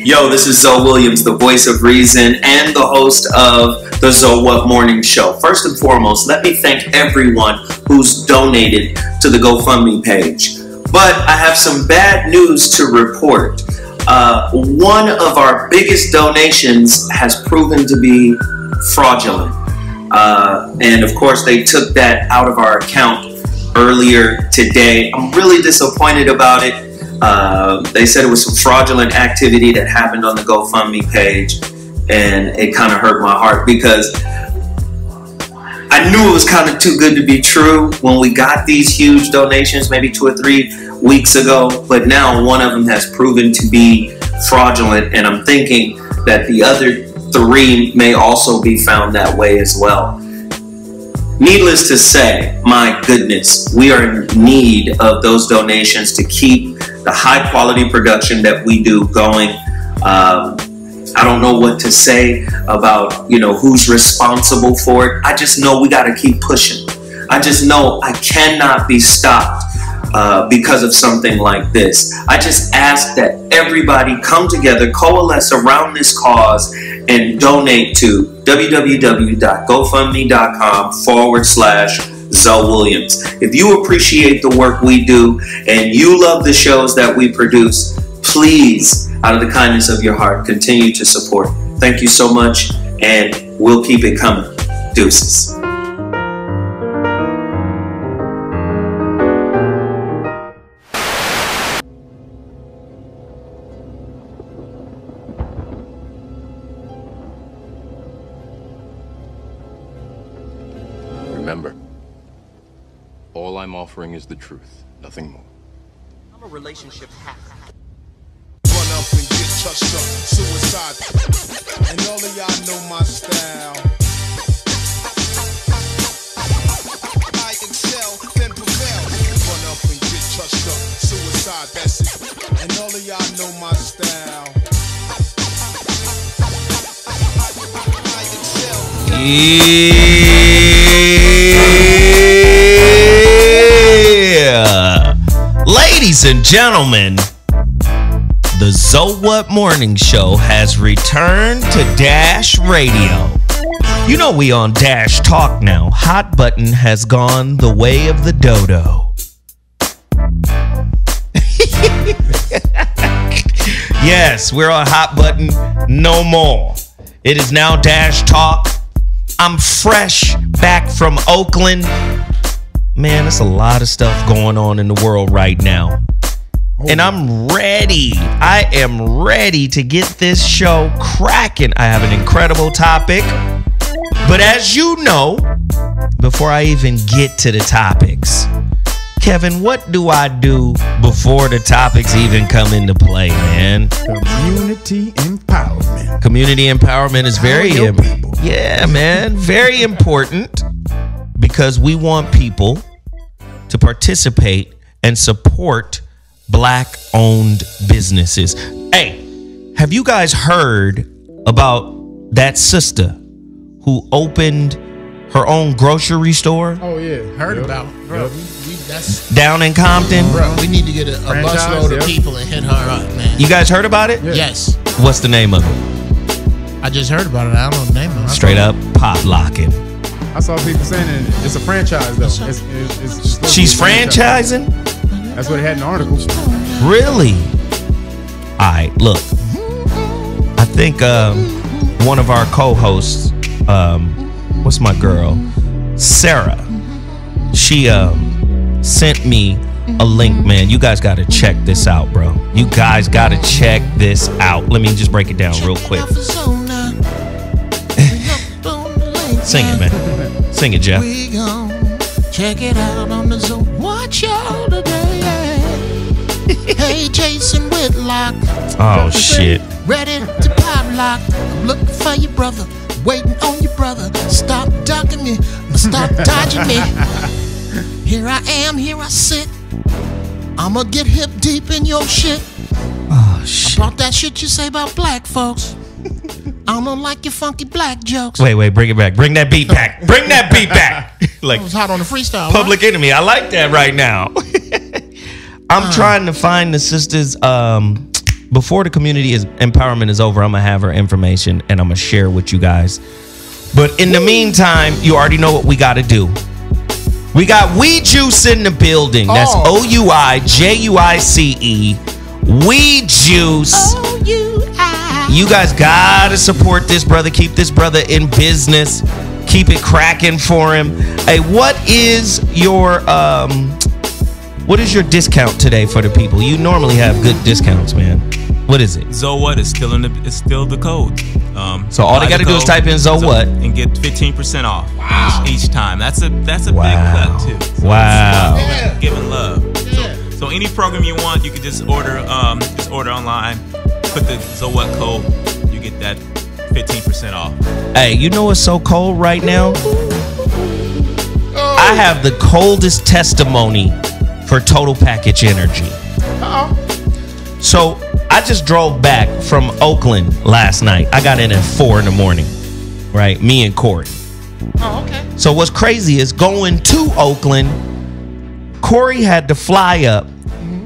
Yo, this is Zoe Williams, the voice of reason and the host of the ZoWhat morning show. First and foremost, let me thank everyone who's donated to the GoFundMe page. But I have some bad news to report. One of our biggest donations has proven to be fraudulent. And of course, they took that out of our account earlier today. I'm really disappointed about it. They said it was some fraudulent activity that happened on the GoFundMe page, and it kind of hurt my heart because I knew it was kind of too good to be true when we got these huge donations maybe 2 or 3 weeks ago, but now one of them has proven to be fraudulent, and I'm thinking that the other 3 may also be found that way as well. Needless to say, my goodness, we are in need of those donations to keep the high quality production that we do going. I don't know what to say about, who's responsible for it. I just know we got to keep pushing. I just know I cannot be stopped because of something like this. I just ask that everybody come together, coalesce around this cause, and donate to www.gofundme.com/ZoWilliams. If you appreciate the work we do and you love the shows that we produce, please, out of the kindness of your heart, continue to support. Thank you so much, and we'll keep it coming. Deuces. Remember, all I'm offering is the truth, nothing more. I'm a relationship hack. Run up and get touched up, suicide. And all of y'all know my style. I excel, then prevail. Run up and get touched up, suicide, that's it. And all of y'all know my style. I excel. Yeah, ladies and gentlemen, the ZoWhat morning show has returned to Dash Radio. You know we on Dash Talk now. Hot button has gone the way of the dodo. Yes, we're on Hot Button no more. It is now Dash Talk. I'm fresh back from Oakland. Man, there's a lot of stuff going on in the world right now. And I'm ready. I am ready to get this show cracking. I have an incredible topic. But as you know, before I even get to the topics, Kevin, what do I do before the topics even come into play, man? Community empowerment. Community empowerment is very important. Yeah, man, very important, because we want people to participate and support Black-owned businesses. Hey, have you guys heard about that sister who opened her own grocery store? Oh yeah, Heard about, bro. That's down in Compton? bro. We need to get a busload of people and hit her up, man. You guys heard about it? Yeah. Yes, What's the name of it? I just heard about it. I don't know the name of it. Straight up pop locking. I saw people saying it's a franchise though. It's She's franchising? That's what it had in the article. Really? All right, look. I think one of our co-hosts, what's my girl? Sarah. She sent me a link, man. You guys got to check this out, bro. You guys got to check this out. Let me just break it down real quick. Sing it, man. Sing it, Jeff. We gon' check it out on the ZoWhat show today. Hey, Jason Whitlock. Oh, shit. Ready to pop lock. I'm looking for your brother. Waiting on your brother. Stop ducking me. Stop dodging me. Here I am. Here I sit. I'ma get hip deep in your shit. Oh, shit. About that shit you say about black folks. I don't like your funky black jokes. Wait, bring it back. Bring that beat back. Bring that beat back. Like I was hot on the freestyle. Public Enemy. I like that right now. I'm trying to find the sister's before the community empowerment is over, I'm going to have her information and I'm going to share with you guys. But in the meantime, you already know what we got to do. We got Weed Juice in the building. That's OUIJUICE. Weed Juice. You guys got to support this brother. Keep this brother in business. Keep it cracking for him. Hey, what is your discount today for the people? You normally have good discounts, man. What is it? ZoWhat is still the code. So all they got to do is type in ZoWhat and get 15% off each time. That's a big cut too. So Wow. Giving love. So any program you want, you can just order online. Put the ZoWhat code. You get that 15% off. Hey, you know what's so cold right now? I have the coldest testimony for Total Package Energy. So I just drove back from Oakland last night. I got in at 4 in the morning, right? Me and Corey. Oh, okay. So what's crazy is going to Oakland, Corey had to fly up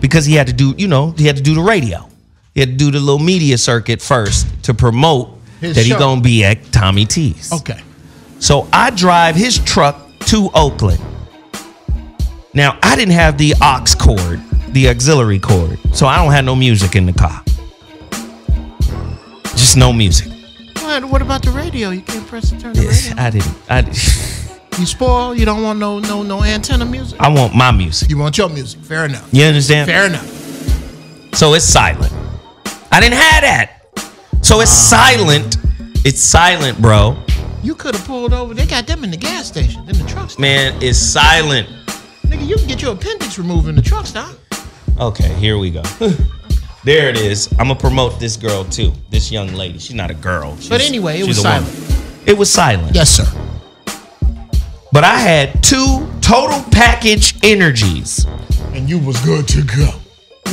because he had to do, he had to do the radio. He had to do the little media circuit first to promote that he gonna be at Tommy T's. Okay. So I drive his truck to Oakland. Now, I didn't have the aux cord, the auxiliary cord, so I don't have no music in the car. Just no music. What about the radio? You can't press to turn the radio. I didn't. You spoil? You don't want no antenna music? I want my music. You want your music. Fair enough. You understand? Fair enough. So it's silent. I didn't have that. So it's silent. It's silent, bro. You could have pulled over. They got them in the gas station, in the truck stop. Man, it's silent. Nigga, you can get your appendix removed in the truck stop. Okay, here we go. There it is. I'm going to promote this girl, too. This young lady. She's not a girl. But anyway, it was silent. It was silent. Yes, sir. But I had 2 Total Package Energies. And you was good to go.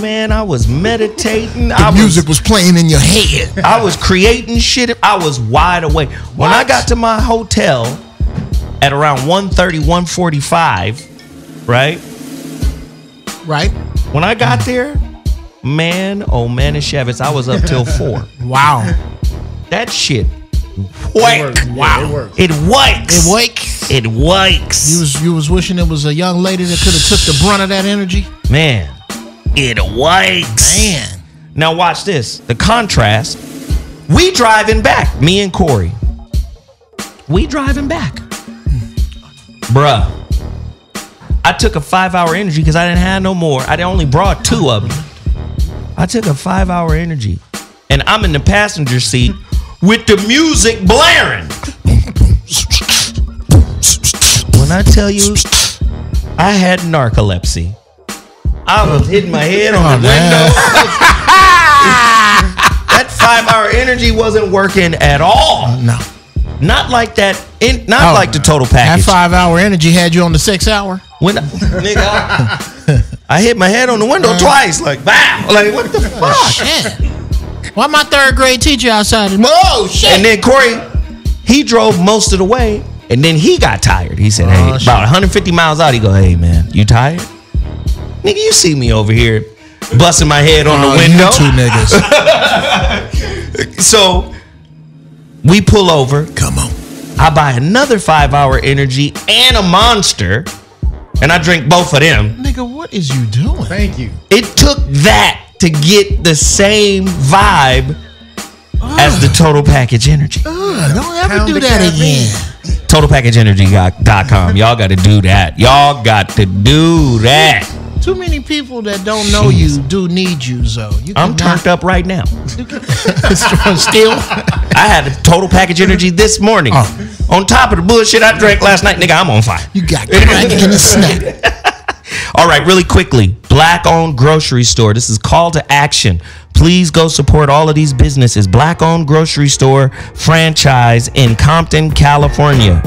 Man, I was meditating. The music was playing in your head. I was creating shit. I was wide awake. When I got to my hotel at around 1:30, 1:45, right? Right. When I got there, man, oh man, and Shavitz, I was up till 4. Wow. That shit. Wake. Wow. It wakes. It wakes. It wakes. You was wishing it was a young lady that could have took the brunt of that energy? Man. It wakes. Man. Now watch this. The contrast. We driving back. Me and Corey. We driving back. Bruh. I took a 5-hour energy because I didn't have no more. I only brought 2 of them. I took a 5-hour energy. And I'm in the passenger seat with the music blaring. When I tell you, I had narcolepsy. I was hitting my head on the window. That 5-hour energy wasn't working at all. No. Not like that. Not like the Total Package. That 5-hour energy had you on the 6-hour? When nigga, I hit my head on the window twice. Like, wow. Like, what the fuck? Shit. Why my 3rd grade teacher outside? Oh, shit. And then Corey, he drove most of the way. And then he got tired. He said, hey, about 150 miles out, he go, hey, man, you tired? Nigga, you see me over here busting my head on the window. You 2 niggas. So we pull over. Come on. I buy another 5-hour energy and a Monster, and I drink both of them. Nigga, what is you doing? Thank you. It took that to get the same vibe as the Total Package Energy. Don't ever do that again. TotalPackageEnergy.com. Y'all got to do that. Y'all got to do that. Too many people that don't know you do need you, Zo. I'm turned up right now. Still? I had a Total Package Energy this morning. On top of the bullshit I drank last night, nigga, I'm on fire. You got crack in the snap. All right, really quickly. Black-owned grocery store. This is call to action. Please go support all of these businesses. Black-owned grocery store franchise in Compton, California.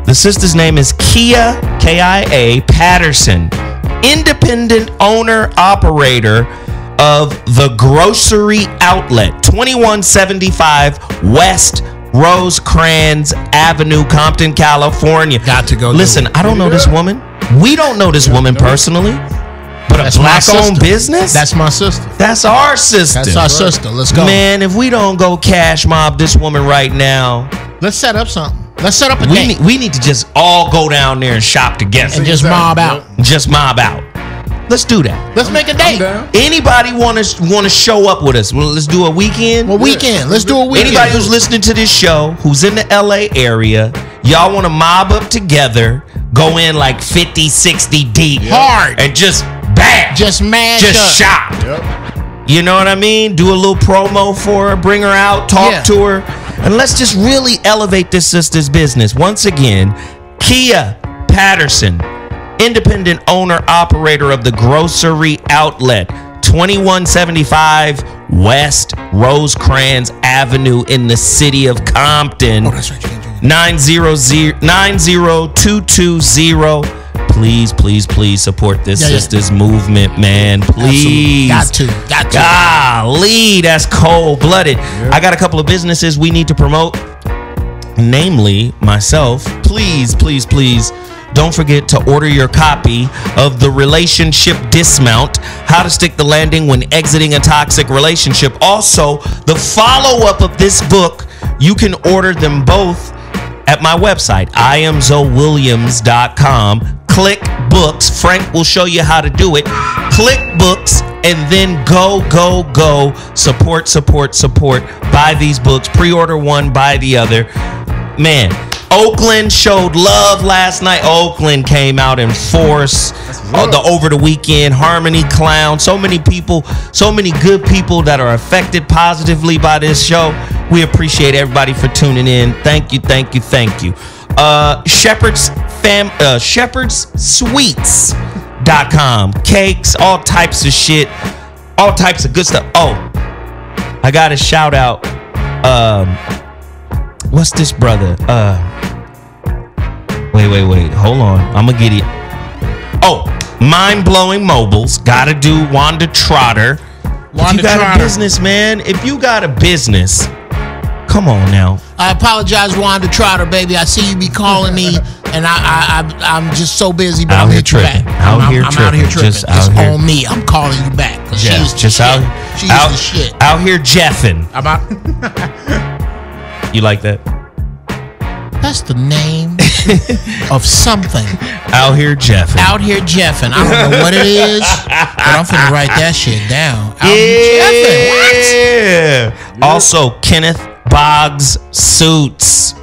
The sister's name is Kia, K-I-A, Patterson. Independent owner operator of the grocery outlet, 2175 West Rosecrans Avenue, Compton, California. Got to go. Listen, I don't know this woman. We don't know this woman personally. But That's a my black-owned sister. business? That's my sister. That's our sister. That's our sister. Let's go. Man, if we don't go cash mob this woman right now, Let's set up something. Let's set up a we date need to just all go down there and shop together. and just mob out. Just mob out. Let's do that. Let's make a date. down. Anybody want to show up with us? Well, let's do a weekend. Well, weekend. Let's do a weekend. Anybody who's listening to this show, who's in the LA area, y'all want to mob up together, go in like 50, 60 deep. Hard. And just bam. Just mash Just up. shop. You know what I mean? Do a little promo for her, bring her out, talk to her, and let's just really elevate this sister's business. Once again, Kia Patterson, independent owner operator of the grocery outlet, 2175 West Rosecrans Avenue in the city of Compton. Oh, that's right. 90220. Please support this sister's movement, man. Please. Absolutely. Got to. Golly, that's cold-blooded. I got a couple of businesses we need to promote, namely myself. Please don't forget to order your copy of The Relationship Dismount, How to Stick the Landing When Exiting a Toxic Relationship. Also, the follow-up of this book, you can order them both at my website, IamZoWilliams.com. Click books. Frank will show you how to do it. Click books and then go. Support. Buy these books. Pre-order one, buy the other. Man, Oakland showed love last night. Oakland came out in force over the weekend. Harmony Clown. So many people, so many good people that are affected positively by this show. We appreciate everybody for tuning in. Thank you. ShepherdsSweets.com. Cakes, all types of shit, all types of good stuff. Oh, I got a shout out. What's this brother? Wait. Hold on. I'm gonna get it. Oh, Mind Blowing Mobiles. Gotta do Wanda Trotter. If you got a business, man. If you got a business, come on now. I apologize, Wanda Trotter, baby. I see you be calling me, and I'm just so busy, but I'm hit you back. I'm out here tripping. It's on me. I'm calling you back. Yeah, she's the shit. Out here jeffing. I'm out. You like that? That's the name of something. Out here jeffing. Out here jeffing. I don't know what it is, but I'm finna write that shit down. Out here jeffing. What? Also, Kenneth Boggs Suits.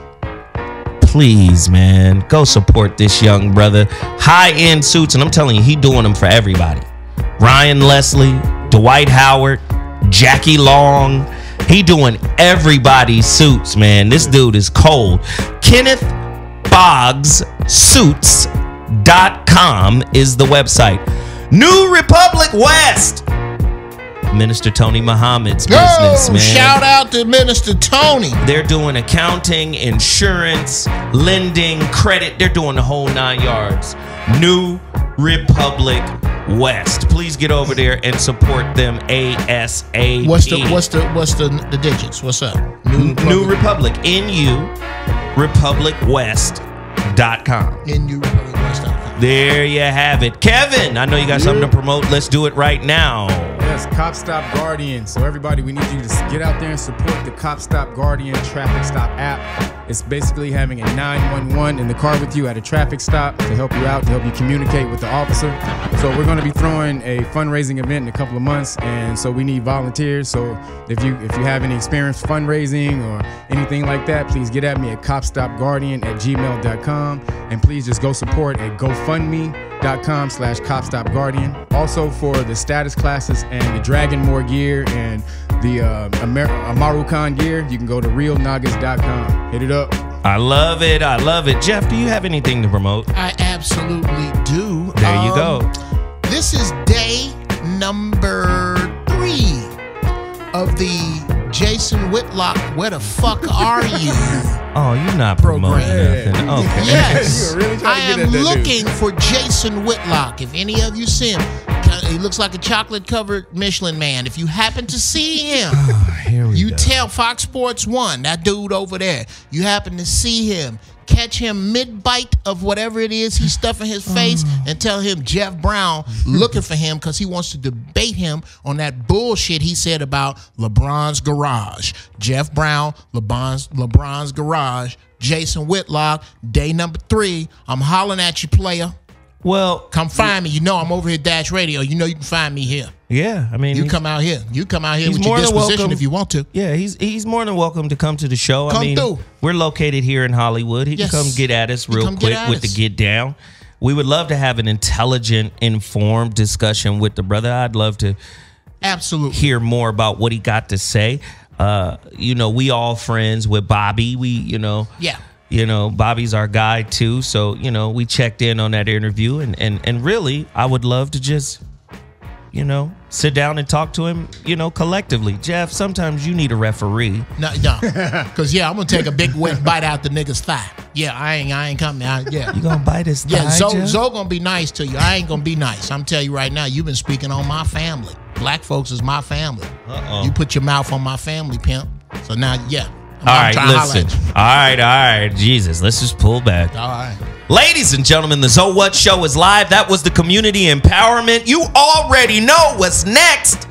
Please, man, go support this young brother. High-end suits, and I'm telling you, he doing them for everybody. Ryan Leslie, Dwight Howard, Jackie Long. He doing everybody's suits, man. This dude is cold. KennethBoggsSuits.com is the website. New Republic West. Minister Tony Muhammad's business, man. Shout out to Minister Tony. They're doing accounting, insurance, lending, credit. They're doing the whole 9 yards. New Republic West. Please get over there and support them ASAP. What's the digits? What's up? New Republic. NU RepublicWest.com. NU RepublicWest.com. There you have it. Kevin, I know you got something to promote. Let's do it right now. Yes, Cop Stop Guardian. So everybody, we need you to get out there and support the Cop Stop Guardian traffic stop app. It's basically having a 911 in the car with you at a traffic stop to help you out, to help you communicate with the officer. So we're going to be throwing a fundraising event in a couple of months, and so we need volunteers. So if you have any experience fundraising or anything like that, please get at me at copstopguardian@gmail.com, and please just go support at GoFundMe.com/CopStopGuardian. Also for the status classes and the Dragon Moore gear and the Amaru Khan gear, you can go to realnagas.com. Hit it up. I love it. Jeff, do you have anything to promote? I absolutely do. There you go. This is day number 3 of the Jason Whitlock, Where the Fuck Are You? Oh, you're not promoting nothing. Okay. Yes. Really I am looking for Jason Whitlock. If any of you see him, he looks like a chocolate-covered Michelin man. If you happen to see him, Here we you go. tell Fox Sports 1, that dude over there, you happen to see him, catch him mid-bite of whatever it is he's stuffing his face and tell him Jeff Brown looking for him because he wants to debate him on that bullshit he said about LeBron's garage. Jeff Brown, LeBron's garage. Jason Whitlock, day number 3. I'm hollering at you, player. Well, come find me. You know I'm over here at Dash Radio. You know you can find me here. Yeah, I mean, you come out here. You come out here with your disposition if you want to. Yeah, he's more than welcome to come to the show. Come through. We're located here in Hollywood. He can come get at us real quick with the get down. We would love to have an intelligent, informed discussion with the brother. I'd love to absolutely hear more about what he got to say. You know, we all friends with Bobby. You know, Bobby's our guy too. So, you know, we checked in on that interview and really, I would love to just, you know, sit down and talk to him, you know, collectively. Jeff, sometimes you need a referee. No. Because, I'm going to take a big wet bite out the nigga's thigh. Yeah, I ain't coming out. Yeah. You going to bite his thigh, Zoe going to be nice to you. I ain't going to be nice. I'm telling you right now, you've been speaking on my family. Black folks is my family. You put your mouth on my family, pimp. So now, all right, listen. All right. Jesus, let's just pull back. All right. Ladies and gentlemen, the ZoWhat show is live. That was the community empowerment. You already know what's next.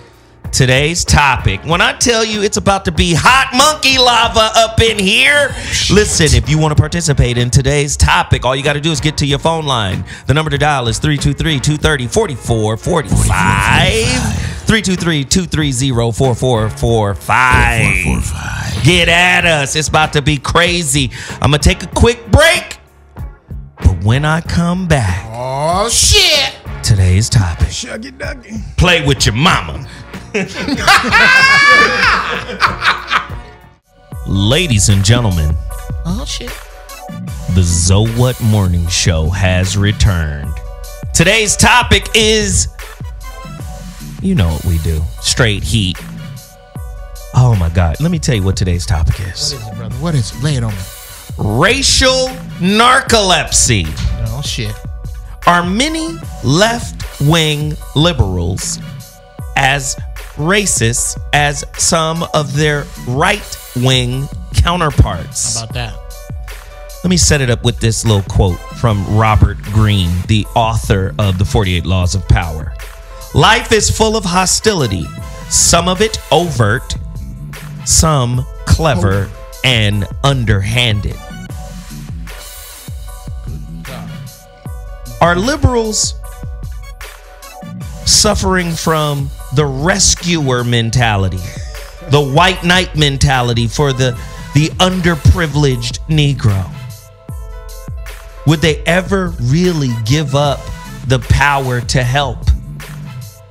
Today's topic. When I tell you it's about to be hot monkey lava up in here, listen, if you want to participate in today's topic, all you got to do is get to your phone line. The number to dial is 323-230-4445. 323-230-4445. Get at us. It's about to be crazy. I'm going to take a quick break. But when I come back, oh shit, today's topic. Shuggy Duggy. Play with your mama. Ladies and gentlemen, oh shit, the ZoWhat Morning Show has returned. Today's topic is, you know what we do, straight heat. Oh my God, let me tell you what today's topic is. What is it, brother? What is it? Lay it on me. Racial narcolepsy. Oh shit. Are many left-wing liberals as racist as some of their right-wing counterparts? How about that? Let me set it up with this little quote from Robert Greene, the author of The 48 Laws of Power. Life is full of hostility, some of it overt, some clever and underhanded. Are liberals suffering from the rescuer mentality, the white knight mentality for the underprivileged Negro? Would they ever really give up the power to help?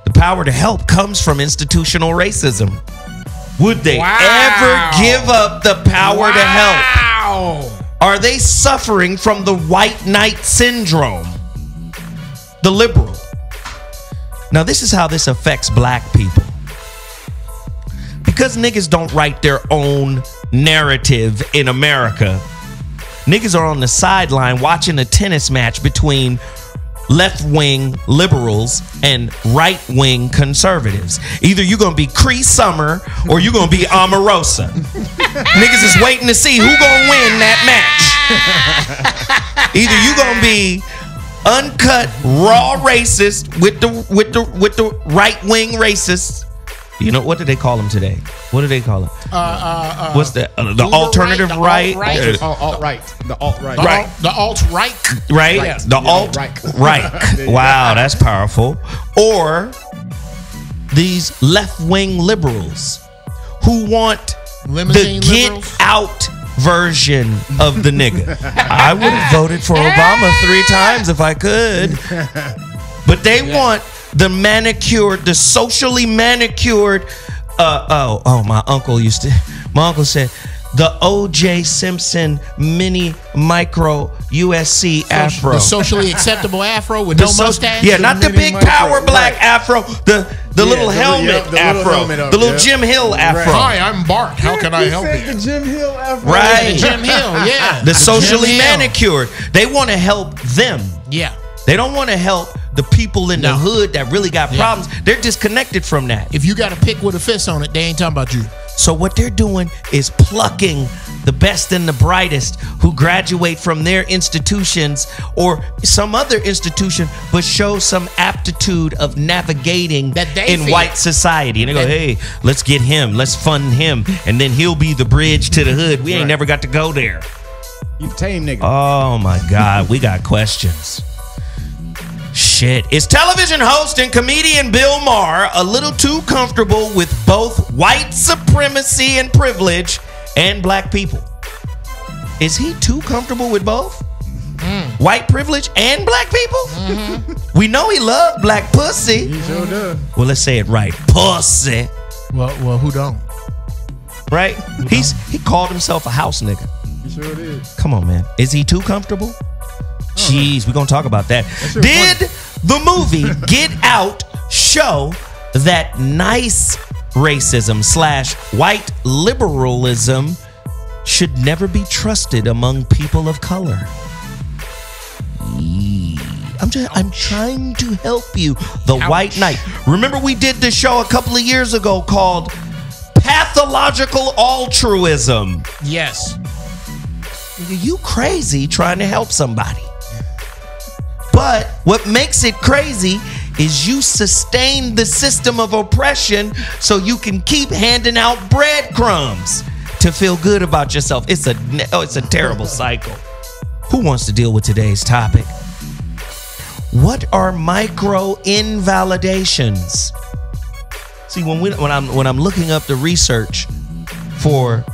The power to help comes from institutional racism. Would they ever give up the power to help? Are they suffering from the white knight syndrome? The liberal. Now, this is how this affects black people. Because niggas don't write their own narrative in America, niggas are on the sideline watching a tennis match between left-wing liberals and right-wing conservatives. Either you're going to be Cree Summer or you're going to be Omarosa. Niggas is waiting to see who going to win that match. Either you're going to be uncut, raw racist with the right-wing racists. You know, what do they call them today? What do they call them? What's the alternative right? Alt-right. The alt-right. Right. The alt-right. Right? Yes. The alt-right. Wow, that's powerful. Or these left-wing liberals who want Limousine the get liberals? out version of the nigga. I would have voted for Obama 3 times if I could. But they want the manicured, the socially manicured, my uncle said, the O.J. Simpson mini micro USC afro. The socially acceptable afro with no mustache? Yeah, not the big power black afro, the little helmet afro, the little Jim Hill afro. Hi, I'm Bart. How can I help you? The Jim Hill afro. Right. Jim Hill, yeah. The socially manicured. They want to help them. Yeah. They don't want to help the people in the hood that really got problems. They're disconnected from that. If you got a pick with a fist on it, they ain't talking about you. So what they're doing is plucking the best and the brightest who graduate from their institutions or some other institution, but show some aptitude of navigating in white society. And they go, hey, let's get him, let's fund him, and then he'll be the bridge to the hood. We ain't never got to go there. You tame nigga. Oh my God, we got questions. Shit. Is television host and comedian Bill Maher a little too comfortable with both white supremacy and privilege and black people? Is he too comfortable with both? White privilege and black people? We know he loved black pussy. He sure does. Well, let's say it right. Pussy. Well, who don't? Right? He called himself a house nigga. He sure did. Come on, man. Is he too comfortable? Jeez, we're going to talk about that. Did the movie Get Out show that nice racism / white liberalism should never be trusted among people of color? I'm trying to help you. The White Knight. Remember we did this show a couple of years ago called Pathological Altruism. Yes. You crazy trying to help somebody. But what makes it crazy is you sustain the system of oppression so you can keep handing out breadcrumbs to feel good about yourself. It's a terrible cycle. Who wants to deal with today's topic? What are micro-invalidations? See, when I'm looking up the research for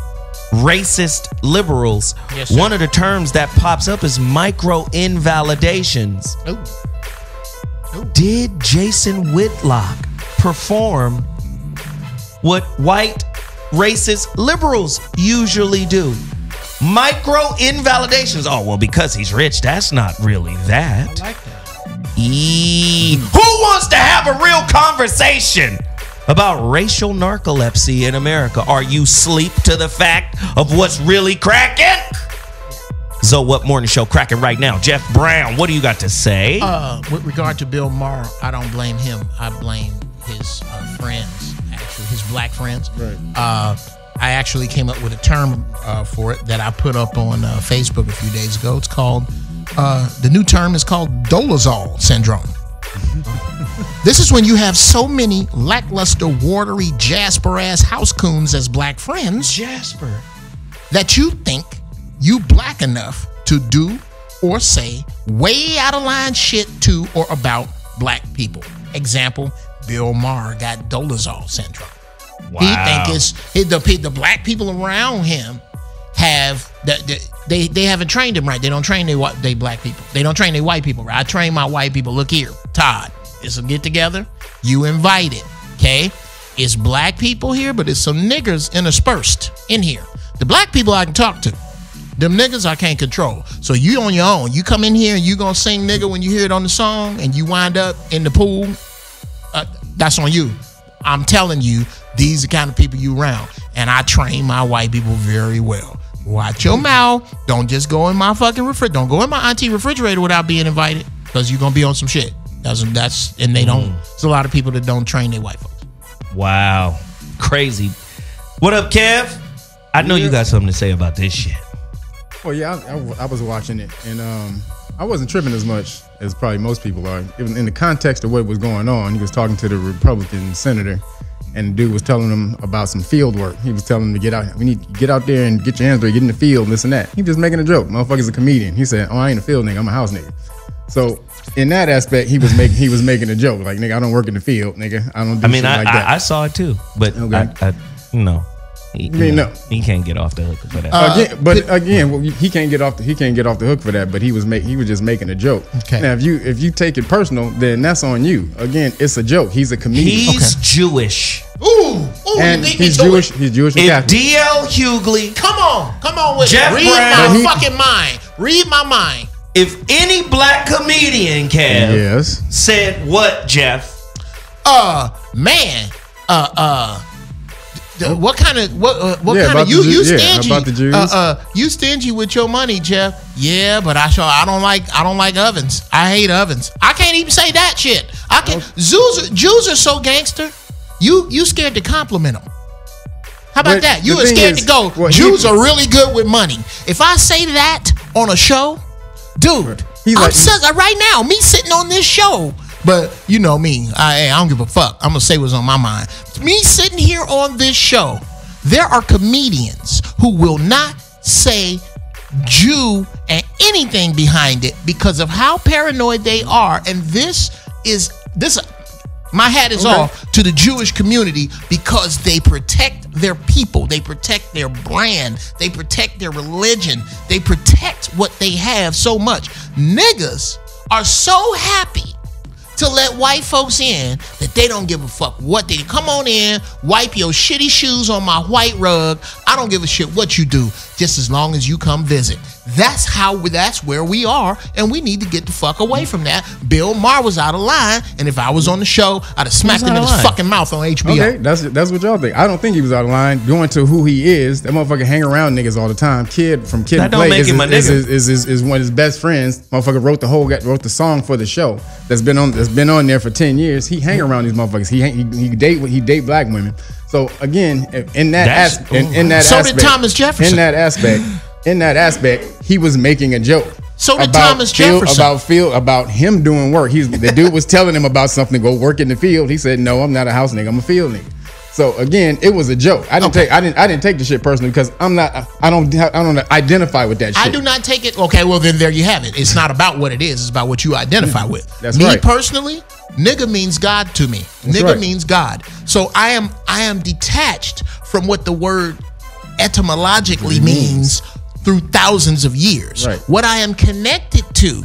racist liberals, one of the terms that pops up is micro-invalidations. Did Jason Whitlock perform what white racist liberals usually do? Micro-invalidations. Oh, well, because he's rich, that's not really that. I like that. Who wants to have a real conversation about racial narcolepsy in America? Are you sleep to the fact of what's really cracking? ZoWhat Morning Show cracking right now. Jeff Brown, what do you got to say? With regard to Bill Maher, I don't blame him. I blame his friends, actually, his black friends. Right. I actually came up with a term for it that I put up on Facebook a few days ago. It's called, the new term is called Dolezal syndrome. This is when you have so many lackluster, watery, Jasper-ass house coons as black friends that you think you black enough to do or say way out of line shit to or about black people. Example, Bill Maher got Dolezal syndrome. Wow. He think it's the black people around him have they haven't trained him right. They don't train they black people. They don't train their white people right. I train my white people. Look here, Todd. It's a get together. You invited, okay? It's black people here, but it's some niggers interspersed in here. The black people I can talk to. Them niggas I can't control. So you on your own. You come in here and you gonna sing nigga when you hear it on the song and you wind up in the pool. That's on you. I'm telling you, these are the kind of people you around. And I train my white people very well. Watch your mouth. Don't just go in my fucking refrigerator. Don't go in my auntie refrigerator without being invited, because you're gonna be on some shit. That's and they don't. There's a lot of people that don't train their white folks. Wow, crazy. What up, Kev? I know you got something to say about this shit. Well, yeah, I was watching it, and I wasn't tripping as much as probably most people are. It was in the context of what was going on. He was talking to the Republican senator, and the dude was telling him about some field work. He was telling him to get out. We need to get out there and get your hands dirty, get in the field, and this and that. He was just making a joke. Motherfucker's a comedian. He said, "Oh, I ain't a field nigga. I'm a house nigga." So in that aspect, he was making a joke. Like, nigga, I don't work in the field, nigga. I don't do shit like that. I saw it too, but okay. No. He can't get off the hook for that. Again, he can't get off the hook for that. But he was just making a joke. Okay. Now, if you take it personal, then that's on you. Again, it's a joke. He's a comedian. He's Jewish. Ooh, and he's Jewish. He's Jewish. And Catholic. D.L. Hughley, come on with Jeff it. Read Brown, my fucking mind. Read my mind. If any black comedian, Kev, said what, Jeff? What kind of you stingy? You stingy with your money, Jeff? Yeah, but I don't like ovens. I hate ovens. I can't even say that shit. I can. Jews are so gangster. You scared to compliment them. How about that? You were scared to go. Jews are really good with money. If I say that on a show, dude, right now, me sitting on this show, but you know me, I don't give a fuck. I'm gonna say what's on my mind. Me sitting here on this show, there are comedians who will not say Jew and anything behind it because of how paranoid they are. And this. My hat is off to the Jewish community because they protect their people. They protect their brand. They protect their religion. They protect what they have so much. Niggas are so happy to let white folks in that they don't give a fuck what they come on in, wipe your shitty shoes on my white rug. I don't give a shit what you do, just as long as you come visit. That's where we are, and we need to get the fuck away from that. Bill Maher was out of line, and if I was on the show, I'd have smacked him in his fucking mouth on HBO. Okay, that's what y'all think. I don't think he was out of line. Going to who he is, that motherfucker hang around niggas all the time. Kid from Kid and Play is one of his best friends. Motherfucker wrote the song for the show that's been on there for 10 years. He hang around these motherfuckers. He date black women. So again, in that aspect, did Thomas Jefferson. In that aspect, he was making a joke. So did Thomas Jefferson. About him doing work. The dude was telling him about something to go work in the field. He said, "No, I'm not a house nigga. I'm a field nigga." So again, it was a joke. I didn't take the shit personally because I don't identify with that shit. I do not take it. Okay, well then there you have it. It's not about what it is. It's about what you identify with. That's me right. Personally, nigga means God to me. Nigga means God. So I am detached from what the word etymologically means through thousands of years. Right. What I am connected to,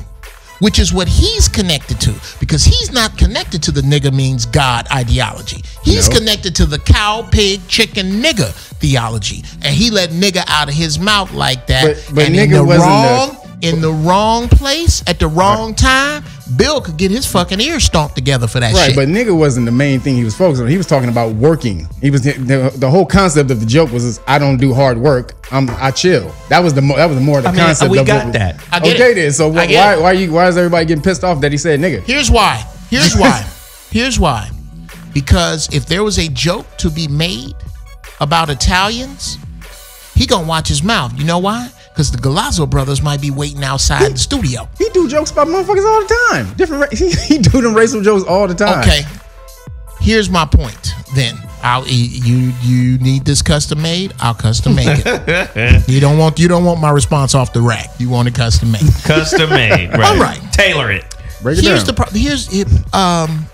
which is what he's connected to, because he's not connected to the nigga means God ideology. He's connected to the cow, pig, chicken, nigga theology, and he let nigga out of his mouth like that. But and nigga in the wrong place at the wrong time, Bill could get his fucking ears stomped together for that shit. Right, but nigga wasn't the main thing he was focused on. He was talking about working. He was the whole concept of the joke was I don't do hard work. I chill. That was more the concept. We got that. Okay, then. So why is everybody getting pissed off that he said nigga? Here's why. Here's why. Because if there was a joke to be made about Italians, he gonna watch his mouth. You know why? Because the Galazzo brothers might be waiting outside the studio. He do jokes about motherfuckers all the time. He do them racial jokes all the time. Okay. Here's my point. Then you need this custom made. I'll custom make it. You don't want my response off the rack. You want it custom made. Custom made. Right. All right. Tailor it. Break it down.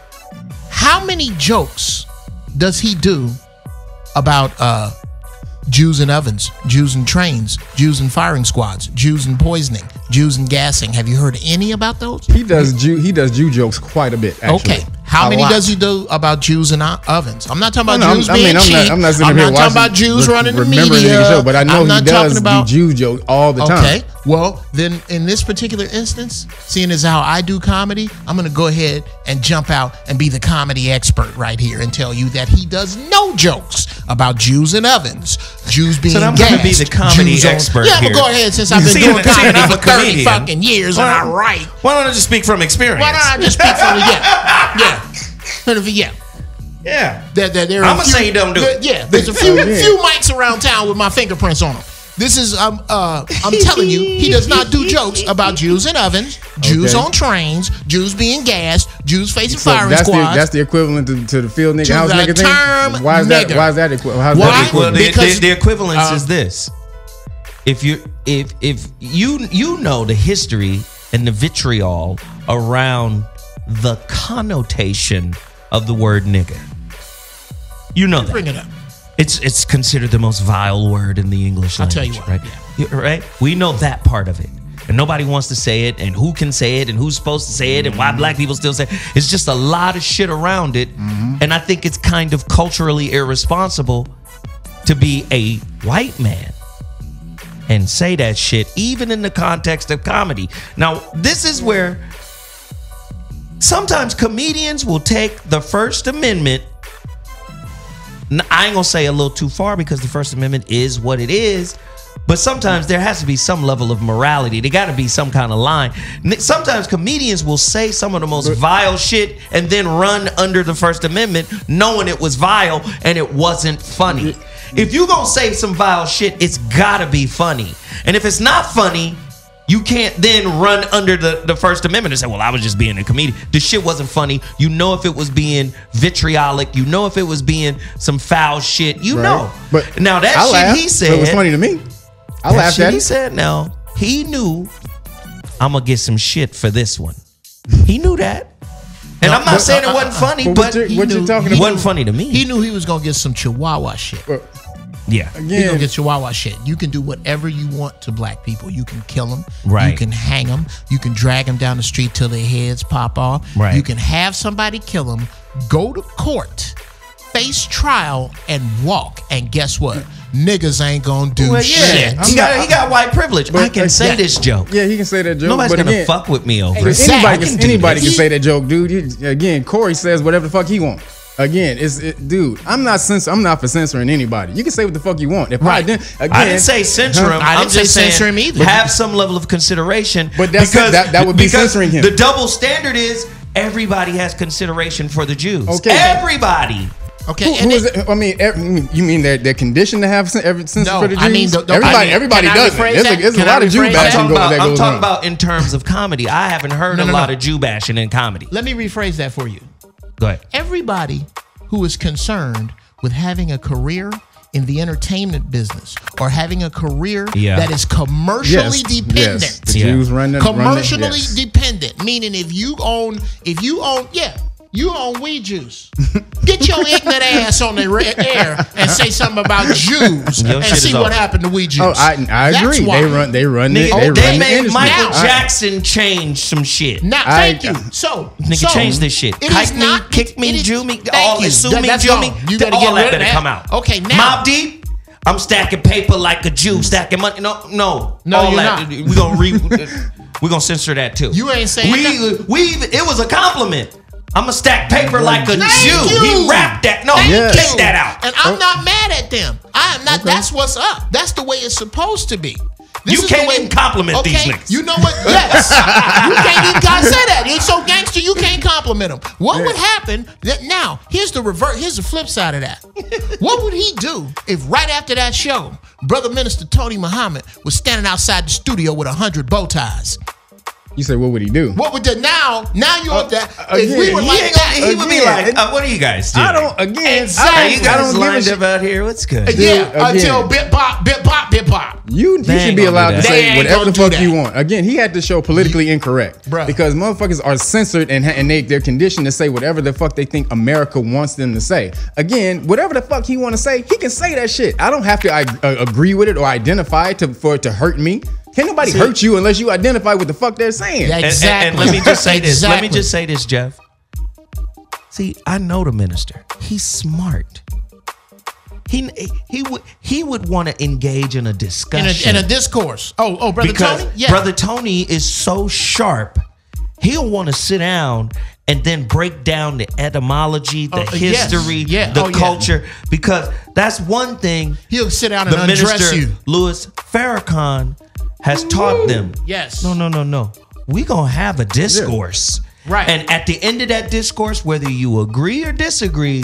How many jokes does he do about Jews in ovens, Jews in trains, Jews in firing squads, Jews in poisoning, Jews in gassing? Have you heard any about those? He does Jew jokes quite a bit, actually. Okay. How many does he do about Jews in ovens? I'm not talking about Jews being cheap. I'm not talking about Jews running the media. Show, but I know he does the Jew joke all the time. Okay. Well, then in this particular instance, seeing as how I do comedy, I'm going to go ahead and jump out and be the comedy expert right here and tell you that he does no jokes about Jews in ovens, Jews being gassed. So I'm going to be the comedy expert here. Yeah, I'm going to go ahead since I've been doing comedy for 30 fucking years and I write. Why don't I just speak from experience? Why don't I just speak from Yeah. I'm gonna say you don't do it. Yeah, there's a few mics around town with my fingerprints on them. This is I'm telling you, he does not do jokes about Jews in ovens, Jews on trains, Jews being gassed, Jews facing firing squads. That's the equivalent to the field nigga house nigga thing. Why is that equivalent? Well, the equivalence is this: if you know the history and the vitriol around the connotation of the word nigga. You know that. Bring it up. It's considered the most vile word in the English language. I'll tell you what. Right? Yeah. Right? We know that part of it. And nobody wants to say it, and who can say it, and who's supposed to say it, and why black people still say it. It's just a lot of shit around it. And I think it's kind of culturally irresponsible to be a white man and say that shit, even in the context of comedy. Now, this is where sometimes comedians will take the First Amendment. I ain't gonna say a little too far because the First Amendment is what it is, but sometimes there has to be some level of morality. There got to be some kind of line. Sometimes comedians will say some of the most vile shit and then run under the First Amendment knowing it was vile and it wasn't funny. If you gonna say some vile shit, it's gotta be funny. And if it's not funny, you can't then run under the First Amendment and say, well, I was just being a comedian. The shit wasn't funny. You know if it was being vitriolic. You know if it was being some foul shit. You know. But now that I shit laughed, he said. it was funny to me. I laughed at it. He said, now, he knew I'm going to get some shit for this one. He knew that. And I'm not saying it wasn't funny, but what you're talking about? It wasn't funny to me. He knew he was going to get some chihuahua shit. Yeah. You're going to get chihuahua shit. You can do whatever you want to black people. You can kill them. Right. You can hang them. You can drag them down the street till their heads pop off. Right. You can have somebody kill them, go to court, face trial, and walk. And guess what? Niggas ain't going to do shit. He got white privilege. I can say this joke. Yeah, he can say that joke. Nobody's but going to fuck with me over it. Anybody can say that joke, dude. Again, Corey says whatever the fuck he wants. Again, dude, I'm not for censoring anybody. You can say what the fuck you want. If I didn't say censor him. I didn't say censor him either. Have some level of consideration. But that would be censoring him. The double standard is everybody has consideration for the Jews. Okay. Everybody. Okay, who is it? I mean, you mean they're conditioned to have censor for the Jews? I mean, everybody does it. There's a lot of Jew bashing that goes on. I'm talking about in terms of comedy. I haven't heard a lot of Jew bashing in comedy. Let me rephrase that for you. Go ahead. Everybody who is concerned with having a career in the entertainment business or having a career that is commercially dependent. Yes. The Jews run commercially dependent, meaning if you own weed juice. Get your ignorant ass on the air and say something about Jews and see what happened to weed juice. Oh, I agree. They run they made Michael Jackson change some shit. Now, thank you. So, change this shit. Kike me, kick me, Jew me, sue me, Jew me. You gotta all get rid that of that. come out. Okay, now Mobb Deep. I'm stacking paper like a Jew, stacking money. No, you're not. We're gonna censor that too. You ain't saying that. It was a compliment. I'm gonna stack paper like a Jew. You. He rapped that. No, take that out. And I'm not mad at them. I am not. Okay. That's what's up. That's the way it's supposed to be. You can't even compliment these niggas. You know what? Yes. You can't even gotta say that. It's so gangster you can't compliment them. What would happen now, here's the flip side of that. What would he do if right after that show, Brother Minister Tony Muhammad was standing outside the studio with 100 bow ties? You say, what would he do? What would now you're up there. If we were like that, he would be like, what are you guys doing? I don't lined up out here. What's good? Until bit pop. You should be allowed to say whatever the fuck you want. Again, he had to show politically incorrect. Bruh. Because motherfuckers are censored and they're conditioned to say whatever the fuck they think America wants them to say. Again, whatever the fuck he want to say, he can say that shit. I don't have to agree with it or identify it for it to hurt me. Can't nobody hurt you unless you identify what the fuck they're saying. Yeah, exactly. And let me just say this. Let me just say this, Jeff. See, I know the minister. He's smart. He would want to engage in a discussion. In a discourse. Oh, Brother because Tony? Yeah. Brother Tony is so sharp. He'll want to sit down and then break down the etymology, the history, the culture. Because that's one thing. He'll sit down and undress you. Louis Farrakhan has taught them. Yes. No. We gonna have a discourse. Yeah. Right. And at the end of that discourse, whether you agree or disagree,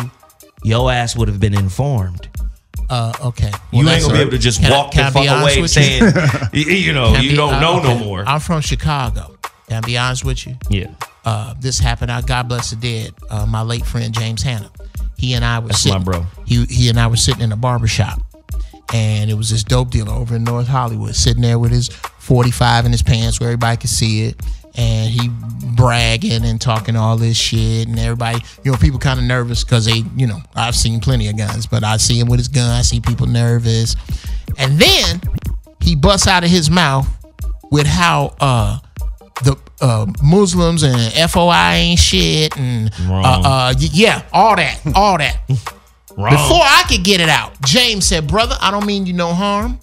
your ass would have been informed. Okay. Well, you ain't gonna be able to just walk the fuck away saying, you don't know no more. I'm from Chicago. Can I be honest with you? Yeah. This happened. God bless the dead. My late friend James Hanna. He and I were my bro. He and I were sitting in a barbershop. And it was this dope dealer over in North Hollywood sitting there with his 45 in his pants where everybody could see it. And he bragging and talking all this shit. And everybody, people kind of nervous because they, I've seen plenty of guns, but I see him with his gun. I see people nervous. And then he busts out of his mouth with how the Muslims and FOI ain't shit. And all that. Wrong. Before I could get it out, James said, brother, I don't mean you no harm.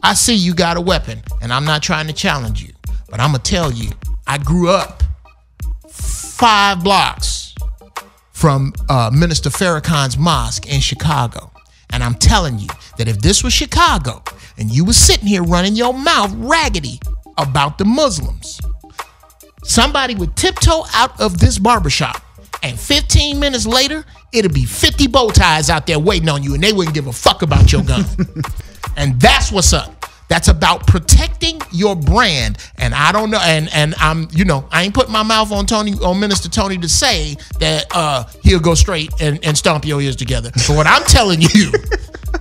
I see you got a weapon, and I'm not trying to challenge you. But I'm going to tell you, I grew up 5 blocks from Minister Farrakhan's mosque in Chicago. And I'm telling you that if this was Chicago, and you was sitting here running your mouth raggedy about the Muslims, somebody would tiptoe out of this barbershop And 15 minutes later, it'll be 50 bow ties out there waiting on you, and they wouldn't give a fuck about your gun. And that's what's up. That's about protecting your brand. And I don't know, and I'm, I ain't putting my mouth on Minister Tony to say that he'll go straight and stomp your ears together. But what I'm telling you,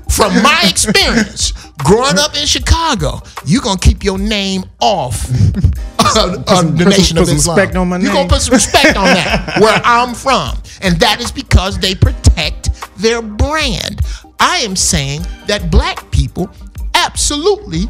from my experience, growing up in Chicago, you're going to keep your name off the Nation of Islam. You're going to put some respect on that, where I'm from. And that is because they protect their brand. I am saying that black people absolutely,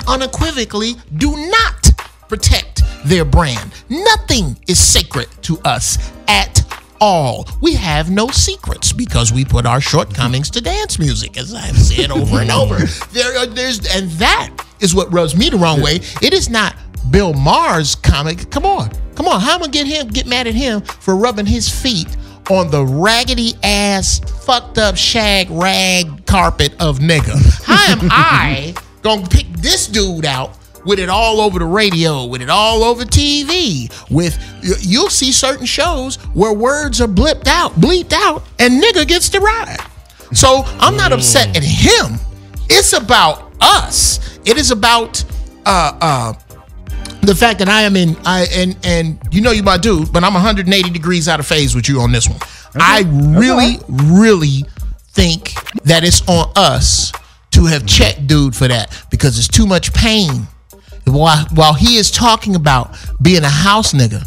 unequivocally do not protect their brand. Nothing is sacred to us at all. We have no secrets because we put our shortcomings to dance music, as I've said over and over. And that is what rubs me the wrong way. It is not Bill Maher's comic. Come on. How am I gonna get mad at him for rubbing his feet on the raggedy ass, fucked up shag rag carpet of nigga? How am I gonna pick this dude out with it all over the radio, with it all over TV? You'll see certain shows where words are bleeped out, and nigga gets to ride. So I'm not upset at him. It's about us. It is about the fact that and you know you my dude, but I'm 180 degrees out of phase with you on this one. Okay. I really think that it's on us to have checked dude for that, because it's too much pain. While he is talking about being a house nigga,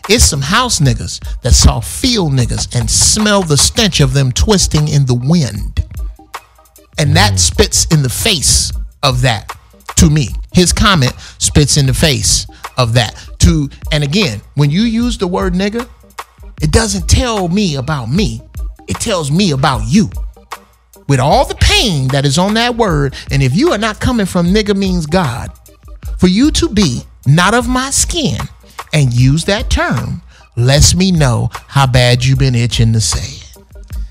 it's some house niggas that saw field niggas and smell the stench of them twisting in the wind. And that spits in the face of that. To me, his comment spits in the face of that. And again, when you use the word nigga, it doesn't tell me about me. It tells me about you. With all the pain that is on that word, and if you are not coming from nigga means God, for you to be not of my skin and use that term lets me know how bad you've been itching to say it.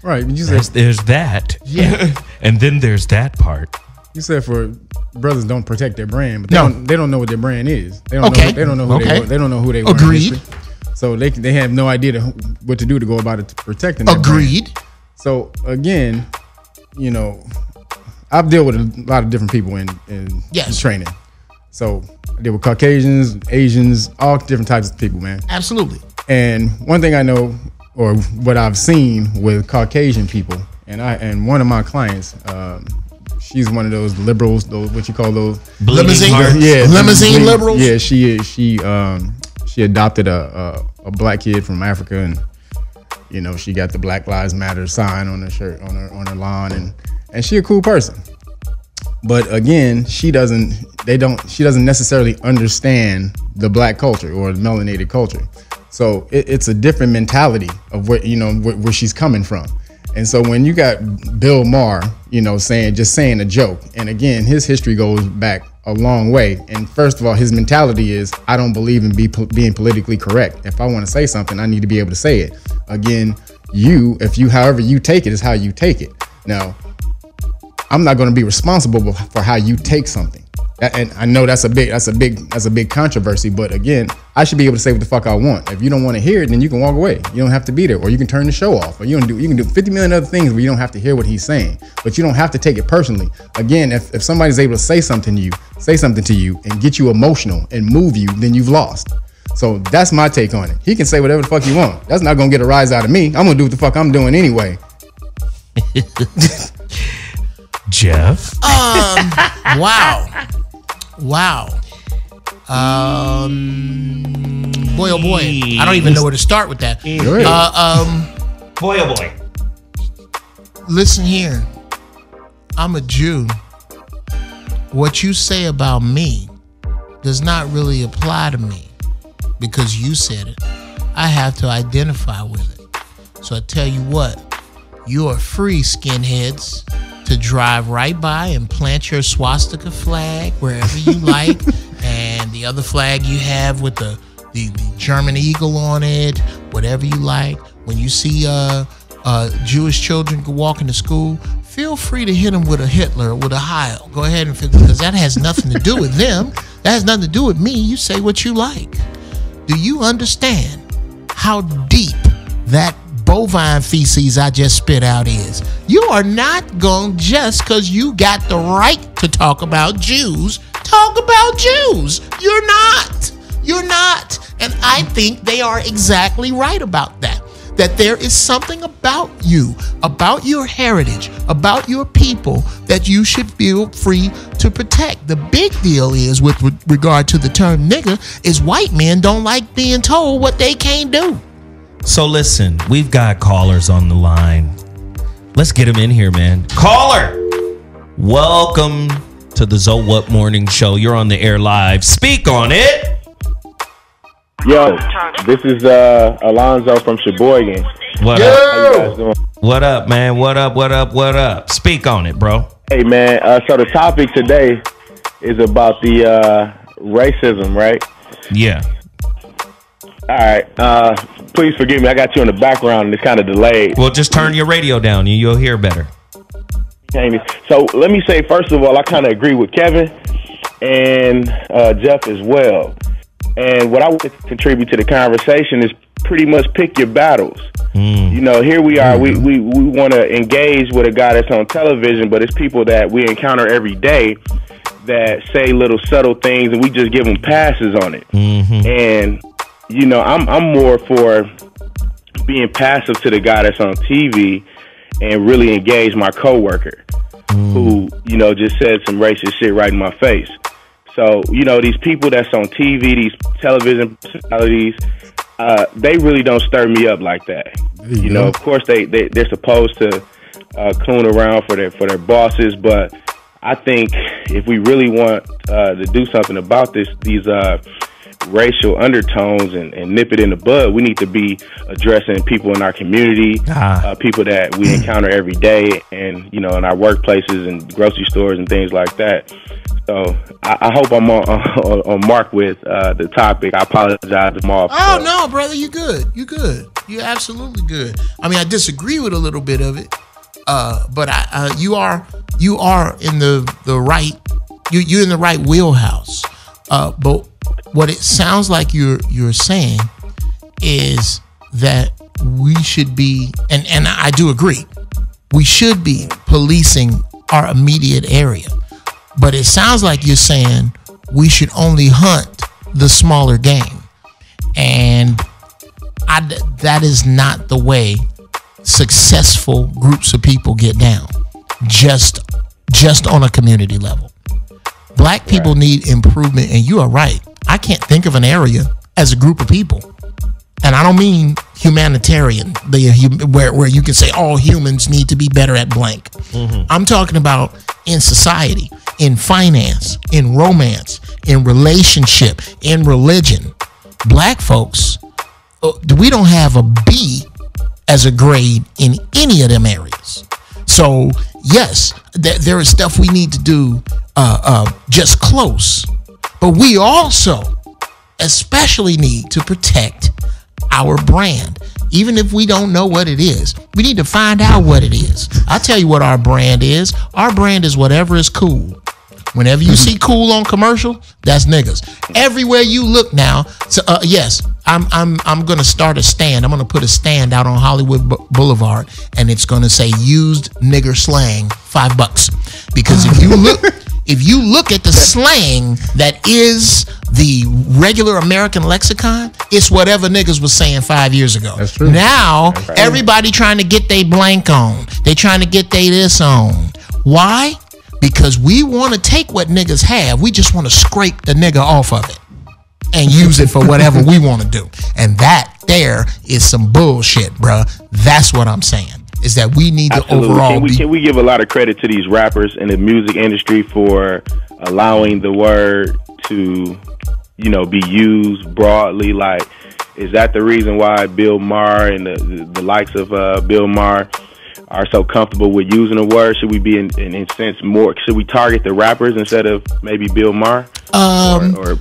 Right. There's that. Yeah. And then there's that part. You said for brothers don't protect their brand, but they don't know what their brand is. They don't know who they were. They don't know who they were. Agreed. So they have no idea what to do to go about it, to protecting their Agreed. brand. So again, I've dealt with a lot of different people in training. So I deal with Caucasians, Asians, all different types of people, man. Absolutely. And one thing I know, or what I've seen with Caucasian people, and one of my clients, she's one of those liberals, what you call those limousine liberals. Yeah, she is. She adopted a black kid from Africa, and she got the Black Lives Matter sign on her shirt, on her lawn, and she a cool person. But again, she doesn't necessarily understand the black culture or the melanated culture. So it's a different mentality of where she's coming from. And so when you got Bill Maher, saying a joke, and again, his history goes back a long way. And first of all, his mentality is, I don't believe in being politically correct. If I want to say something, I need to be able to say it. Again, however you take it is how you take it. Now, I'm not going to be responsible for how you take something. And I know that's a big controversy, but again, I should be able to say what the fuck I want. If you don't want to hear it, then you can walk away. You don't have to be there, or you can turn the show off, or you can do 50 million other things where you don't have to hear what he's saying, but you don't have to take it personally. Again, if somebody's able to say something to you and get you emotional and move you, then you've lost. So that's my take on it. He can say whatever the fuck he wants. That's not going to get a rise out of me. I'm going to do what the fuck I'm doing anyway. Jeff? Wow. Boy, oh boy. I don't even know where to start with that. Boy, oh boy. Listen here. I'm a Jew. What you say about me does not really apply to me because you said it. I have to identify with it. So I tell you what, you are free, skinheads, to drive right by and plant your swastika flag wherever you like, and the other flag you have with the German eagle on it, whatever you like. When you see Jewish children walking to school, feel free to hit them with a Hitler, with a Heil. Go ahead and because that has nothing to do with them. That has nothing to do with me. You say what you like. Do you understand how deep that bovine feces I just spit out is. You are not going to, just because you got the right to talk about Jews, talk about Jews. You're not. You're not. And I think they are exactly right about that. That there is something about you, about your heritage, about your people that you should feel free to protect. The big deal is, with regard to the term nigger, is white men don't like being told what they can't do. So listen, we've got callers on the line. Let's get them in here, man. Caller, welcome to the ZoWhat Morning Show. You're on the air live. Speak on it. Yo, this is Alonzo from Sheboygan. What up? up? How you guys doing? What up, man? What up? What up? What up? Speak on it, bro. Hey, man. So the topic today is about the racism, right? Yeah. All right. Please forgive me. I got you in the background and it's kind of delayed. Well, just turn your radio down and you'll hear better. So let me say, first of all, I kind of agree with Kevin and Jeff as well. And what I would contribute to the conversation is pretty much pick your battles. You know, here we are. We want to engage with a guy that's on television, but it's people that we encounter every day that say little subtle things, and we just give them passes on it. And you know, I'm more for being passive to the guy that's on TV and really engage my coworker who, you know, just said some racist shit right in my face. So, you know, these people that's on TV, these television personalities, they really don't stir me up like that. You know, of course they're supposed to coon around for their bosses, but I think if we really want to do something about these racial undertones and nip it in the bud, we need to be addressing people in our community, people that we encounter every day, and you know, in our workplaces and grocery stores and things like that. So I hope I'm on mark with the topic. I apologize to Maher. Oh no, brother, you good. You good. You're absolutely good. I mean, I disagree with a little bit of it, but you are in the right. You're in the right wheelhouse. But what it sounds like you're saying is that we should be, and I do agree, we should be policing our immediate area. But it sounds like you're saying we should only hunt the smaller game. And that is not the way successful groups of people get down, just on a community level. Black people need improvement, and you are right. I can't think of an area as a group of people. And I don't mean humanitarian, where you can say all humans need to be better at blank. I'm talking about in society, in finance, in romance, in relationship, in religion. Black folks, we don't have a B as a grade in any of them areas. So yes, there is stuff we need to do just close. But we also especially need to protect our brand. Even if we don't know what it is, we need to find out what it is. I'll tell you what our brand is. Our brand is whatever is cool. Whenever you see cool on commercial, that's niggas. Everywhere you look now. So yes, I'm gonna start a stand. I'm gonna put a stand out on Hollywood Boulevard, and it's gonna say used nigger slang, $5. Because if you look at the slang that is the regular American lexicon, it's whatever niggas was saying 5 years ago. That's true. Now everybody trying to get they blank on. They trying to get they this on. Why? Because we want to take what niggas have. We just want to scrape the nigga off of it and use it for whatever we want to do. And that there is some bullshit, bruh. That's what I'm saying. Is that we need to overall can we give a lot of credit to these rappers in the music industry for allowing the word to, you know, be used broadly? Like, is that the reason why Bill Maher and the likes of Bill Maher are so comfortable with using the word? Should we be in a sense more? Should we target the rappers instead of maybe Bill Maher? Or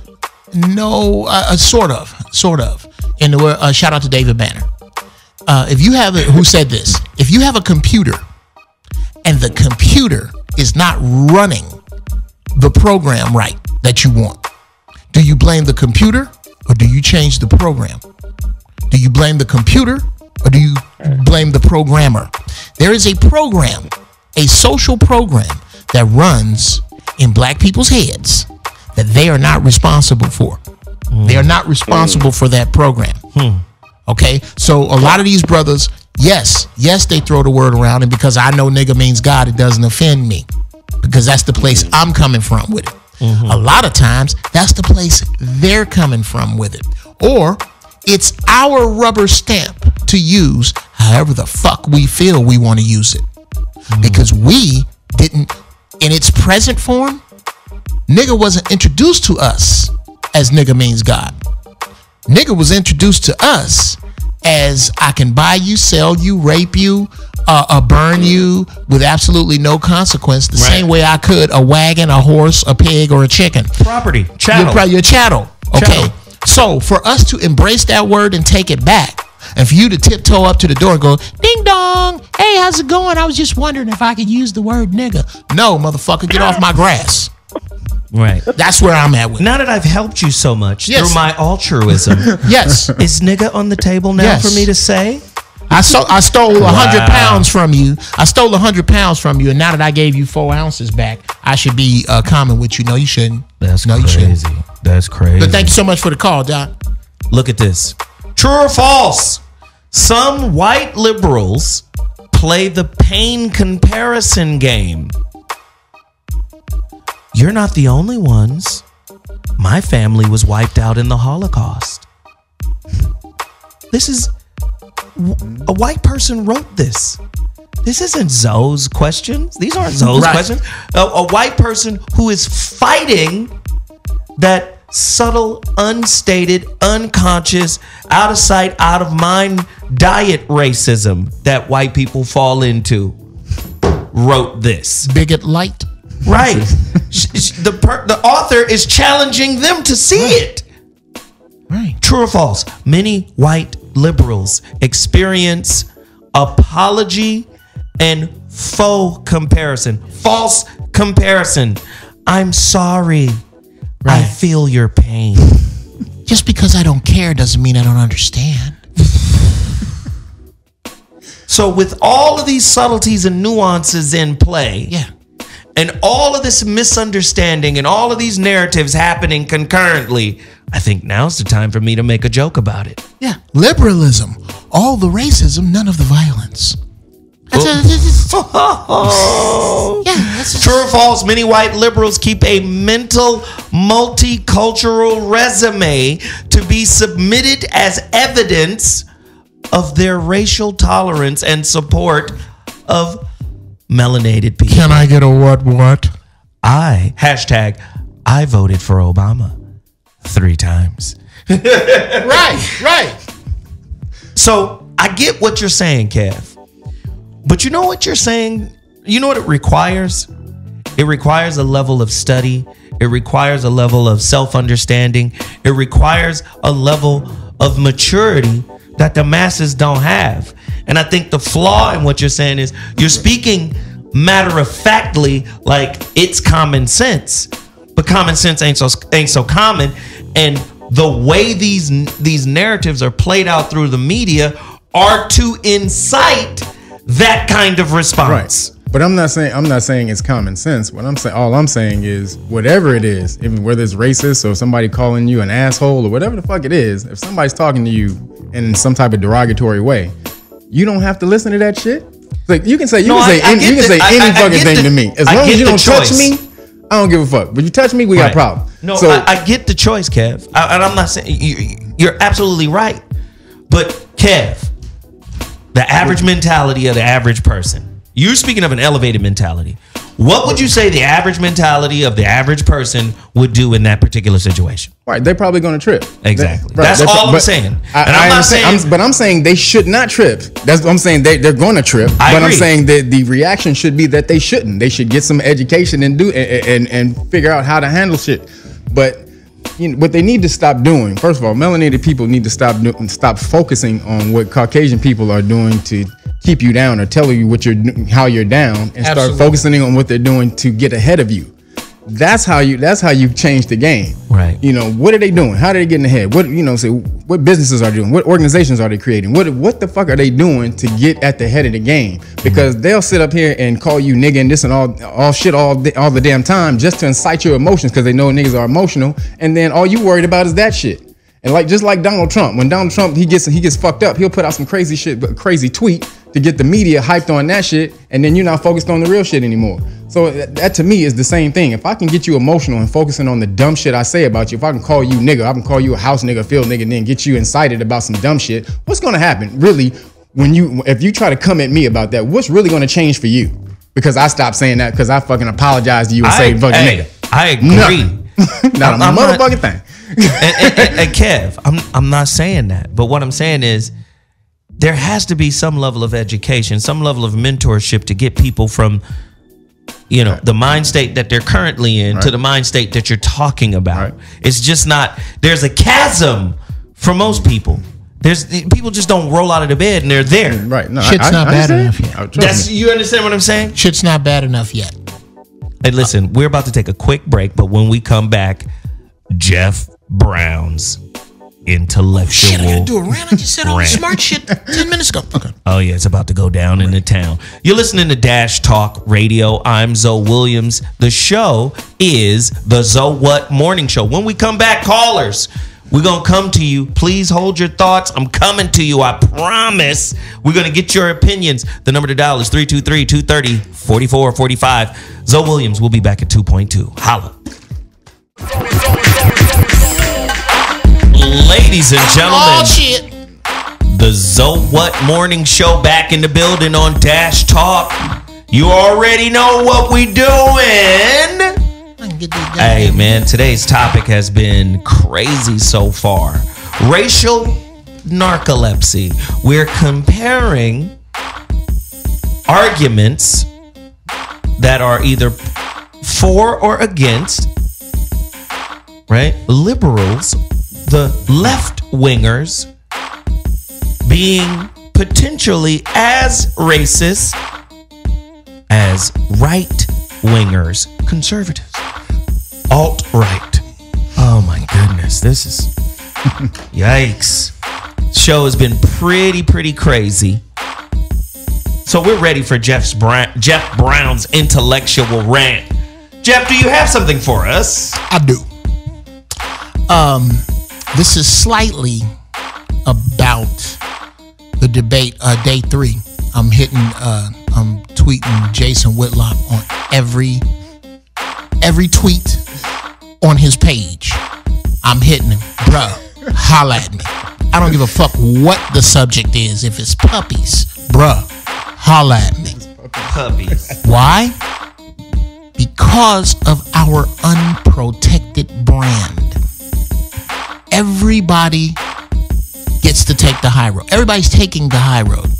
no, sort of. And shout out to David Banner. If you have who said this? If you have a computer and the computer is not running the program right that you want, do you blame the computer or do you change the program? Do you blame the computer or do you blame the programmer? There is a program, a social program that runs in black people's heads that they are not responsible for. They are not responsible for that program. Okay, so a lot of these brothers, yes, they throw the word around, and because I know nigga means God, it doesn't offend me, because that's the place I'm coming from with it. A lot of times, that's the place they're coming from with it. Or it's our rubber stamp to use however the fuck we feel we want to use it. Because we didn't, in its present form, nigga wasn't introduced to us as nigga means God. Nigga was introduced to us as I can buy you, sell you, rape you, burn you with absolutely no consequence, the same way I could a wagon, a horse, a pig, or a chicken. Property, chattel. Your chattel. Okay. Chattel. So for us to embrace that word and take it back, and for you to tiptoe up to the door and go, ding dong, hey, how's it going? I was just wondering if I could use the word nigga. No, motherfucker, get off my grass. Right. That's where I'm at with it. Now that I've helped you so much through my altruism, yes, is nigga on the table now for me to say? I stole 100 pounds from you. I stole 100 pounds from you, and now that I gave you 4 ounces back, I should be common with you. No, you shouldn't. That's no, crazy. You shouldn't. That's crazy. But thank you so much for the call, Doc. Look at this. True or false? Some white liberals play the pain comparison game. You're not the only ones. My family was wiped out in the Holocaust. This is a white person wrote this. This isn't Zoe's questions. These aren't Zoe's questions. A white person who is fighting that subtle, unstated, unconscious, out of sight, out of mind diet racism that white people fall into wrote this. Bigot light. Right. The author is challenging them to see it. Right. True or false? Many white liberals experience apology and faux comparison. False comparison. I'm sorry. I feel your pain. Just because I don't care doesn't mean I don't understand. So with all of these subtleties and nuances in play, and all of this misunderstanding and all of these narratives happening concurrently, I think now's the time for me to make a joke about it. Yeah. Liberalism. All the racism, none of the violence. True or false? Many white liberals keep a mental, multicultural resume to be submitted as evidence of their racial tolerance and support of melanated people. Can I get a what? I voted for Obama 3 times. Right. So I get what you're saying, Kev. But you know what you're saying? You know what it requires? It requires a level of study. It requires a level of self-understanding. It requires a level of maturity that the masses don't have. And I think the flaw in what you're saying is you're speaking matter-of-factly like it's common sense. But common sense ain't so common. And the way these narratives are played out through the media are to incite that kind of response. Right. But I'm not saying it's common sense. All I'm saying is whatever it is, even whether it's racist or somebody calling you an asshole or whatever the fuck it is, if somebody's talking to you in some type of derogatory way, you don't have to listen to that shit. Like you can say any fucking thing to me. As long as you don't touch me, I don't give a fuck. But you touch me, we got a problem. No, so, I get the choice, Kev. And I'm not saying you're absolutely right. But Kev, the average mentality of the average person. You're speaking of an elevated mentality. What would you say the average mentality of the average person would do in that particular situation? Right, they're probably going to trip. Exactly. That's all I'm saying. I'm saying they should not trip. That's what I'm saying. They're going to trip. I'm saying that the reaction should be that they shouldn't. They should get some education and and figure out how to handle shit. But what they need to stop doing, first of all, melanated people need to stop focusing on what Caucasian people are doing to keep you down or tell you how you're down, and start focusing on what they're doing to get ahead of you. That's how you change the game. Right. You know, what are they doing? How are they getting ahead? What, you know, say what businesses are doing? What organizations are they creating? What the fuck are they doing to get at the head of the game? Because they'll sit up here and call you nigga and this and all shit all the damn time just to incite your emotions because they know niggas are emotional, and then all you worried about is that shit. And just like Donald Trump, when Donald Trump he gets fucked up, he'll put out some crazy shit, but crazy tweet to get the media hyped on that shit, and then you're not focused on the real shit anymore. So that to me is the same thing. If I can get you emotional and focusing on the dumb shit I say about you, if I can call you nigga, I can call you a house nigga, field nigga, and then get you incited about some dumb shit, what's gonna happen really if you try to come at me about that? What's really gonna change for you? Because I stopped saying that because I fucking apologized to you and say fucking nigga. I agree. Not a motherfucking thing. and Kev, I'm not saying that, but what I'm saying is there has to be some level of education, some level of mentorship to get people from, you know, the mind state that they're currently in to the mind state that you're talking about. It's just not, there's a chasm for most people. People just don't roll out of the bed and they're there. Right. No, Shit's not bad enough yet. You understand what I'm saying? Shit's not bad enough yet. Hey, listen, we're about to take a quick break, but when we come back, Jeff Brown's intellectual shit, I gotta do a rant. I just said all the smart shit 10 minutes ago. Okay. Oh yeah, it's about to go down in the town. You're listening to Dash Talk Radio. I'm Zoe Williams. The show is the ZoWhat Morning Show. When we come back, callers, we're gonna come to you. Please hold your thoughts. I'm coming to you, I promise. We're gonna get your opinions. The number to dial is 323-230-4445. Zoe Williams will be back at 2.2. Holla. Ladies and gentlemen, the ZoWhat Morning Show back in the building on Dash Talk. You already know what we doing. Hey man, today's topic has been crazy so far. Racial narcolepsy. We're comparing arguments that are either for or against, right? Liberals, the left-wingers, being potentially as racist as right-wingers, conservatives, alt-right. Oh my goodness, this is yikes. Show has been pretty crazy. So we're ready for Jeff Brown's intellectual rant. Jeff, do you have something for us? I do. This is slightly about the debate, day 3. I'm tweeting Jason Whitlock on every tweet on his page. I'm hitting him, bruh, holla at me. I don't give a fuck what the subject is. If it's puppies, bruh, holla at me. Puppies. Why? Because of our unprotected brand. Everybody gets to take the high road. Everybody's taking the high road.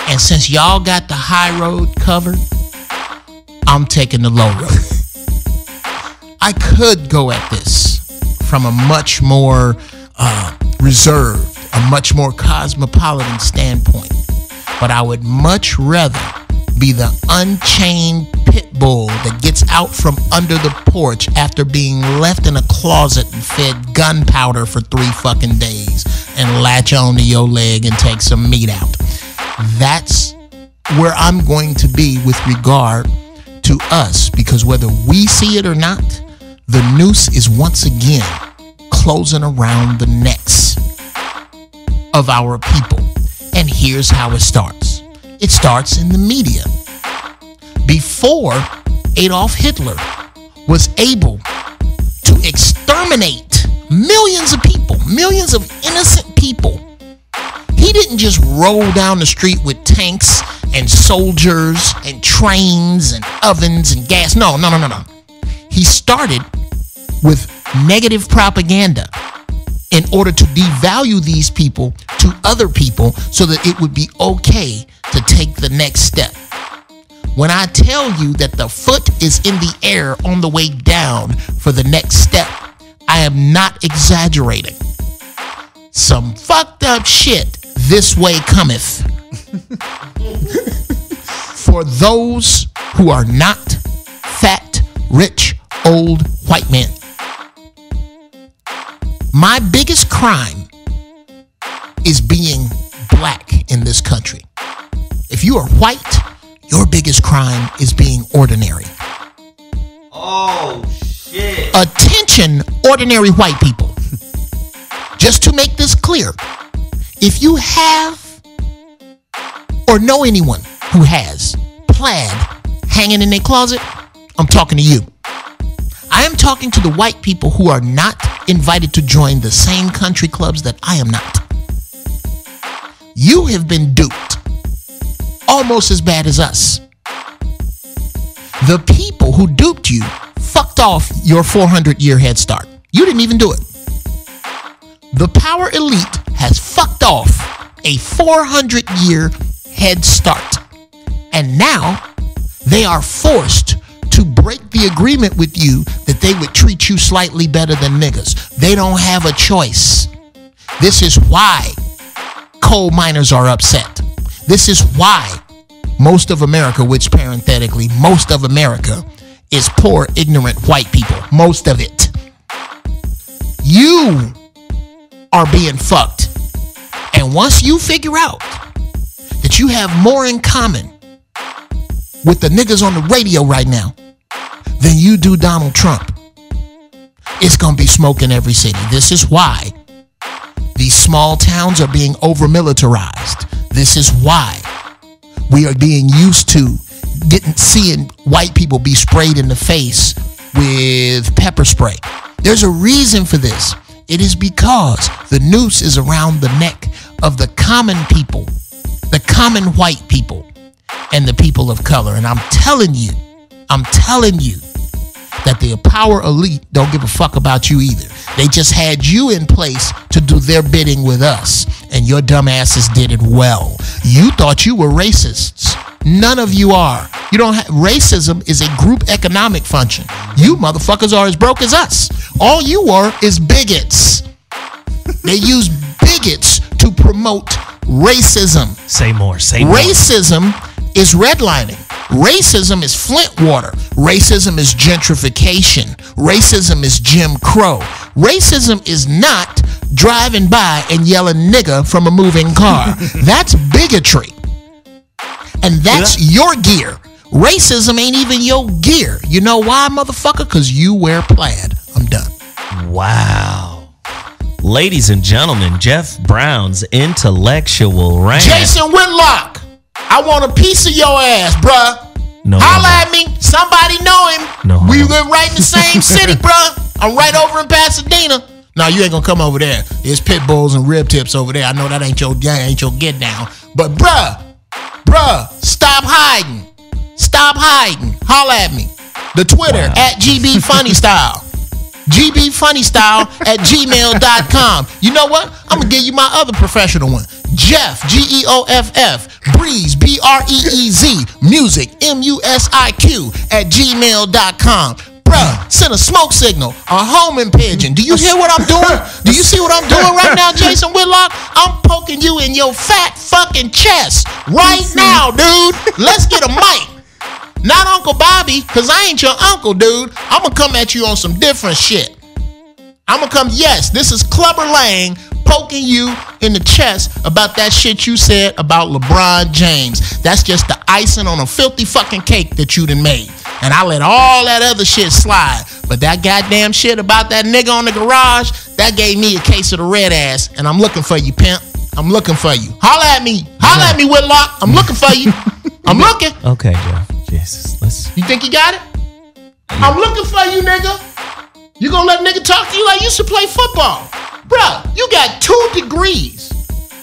And since y'all got the high road covered, I'm taking the low road. I could go at this from a much more reserved, a much more cosmopolitan standpoint. But I would much rather be the unchained pit bull that gets out from under the porch after being left in a closet and fed gunpowder for 3 fucking days and latch onto your leg and take some meat out. That's where I'm going to be with regard to us, because whether we see it or not, the noose is once again closing around the necks of our people. And here's how it starts. It starts in the media. Before Adolf Hitler was able to exterminate millions of people, millions of innocent people, he didn't just roll down the street with tanks and soldiers and trains and ovens and gas. No. He started with negative propaganda in order to devalue these people to other people so that it would be okay to take the next step. When I tell you that the foot is in the air on the way down for the next step, I am not exaggerating. Some fucked up shit this way cometh. For those who are not fat, rich, old white men. My biggest crime is being black in this country. If you are white, your biggest crime is being ordinary. Oh, shit. Attention, ordinary white people. Just to make this clear, if you have or know anyone who has plaid hanging in their closet, I'm talking to you. I am talking to the white people who are not invited to join the same country clubs that I am not. You have been duped almost as bad as us. The people who duped you fucked off your 400-year head start. You didn't even do it. The power elite has fucked off a 400-year head start. And now they are forced to break the agreement with you that they would treat you slightly better than niggas. They don't have a choice. This is why coal miners are upset. This is why most of America, which parenthetically, most of America is poor, ignorant white people. Most of it. You are being fucked. And once you figure out that you have more in common with the niggas on the radio right now than you do Donald Trump, it's gonna be smoke in every city. This is why these small towns are being over-militarized. This is why we are being used to seeing white people be sprayed in the face with pepper spray. There's a reason for this. It is because the noose is around the neck of the common people, the common white people, and the people of color. And I'm telling you that the power elite don't give a fuck about you either. They just had you in place to do their bidding with us, and your dumb asses did it well. You thought you were racists. None of you are. You don't have racism is a group economic function. You motherfuckers are as broke as us. All you are is bigots. They use bigots to promote racism. Say more. Say more. Racism is redlining. Racism is Flint water. Racism is gentrification. Racism is Jim Crow. Racism is not driving by and yelling nigga from a moving car. That's bigotry. And that's your gear. Racism ain't even your gear. You know why, motherfucker? Because you wear plaid. I'm done. Wow. Ladies and gentlemen, Jeff Brown's intellectual rant. Jason Whitlock, I want a piece of your ass, bruh. No, holla at me. Somebody know him. No, we live right in the same city, bruh. I'm right over in Pasadena. No, you ain't gonna come over there. There's pit bulls and rib tips over there. I know that ain't your get down. But bruh, stop hiding. Stop hiding. Holla at me. The Twitter at GB Funny Style. gbfunnystyle@gmail.com. You know what? I'm gonna give you my other professional one. Jeff, Geoff, Breeze, BREEZ, music, MUSIQ @gmail.com. Bruh, send a smoke signal, a homing pigeon. Do you hear what I'm doing? Do you see what I'm doing right now, Jason Whitlock? I'm poking you in your fat fucking chest right now, dude. Let's get a mic. Not Uncle Bobby, because I ain't your uncle, dude. I'm going to come at you on some different shit. I'm going to come, yes, this is Clubber Lang poking you in the chest about that shit you said about LeBron James. That's just the icing on a filthy fucking cake that you done made. And I let all that other shit slide. But that goddamn shit about that nigga on the garage, that gave me a case of the red ass. And I'm looking for you, pimp. I'm looking for you. Holla at me. Holla at me, Whitlock. I'm looking for you. I'm looking. Okay, Jeff. Jesus, let's. You think you got it? I'm looking for you, nigga. You gonna let nigga talk to you like you used to play football? Bruh, you got 2 degrees.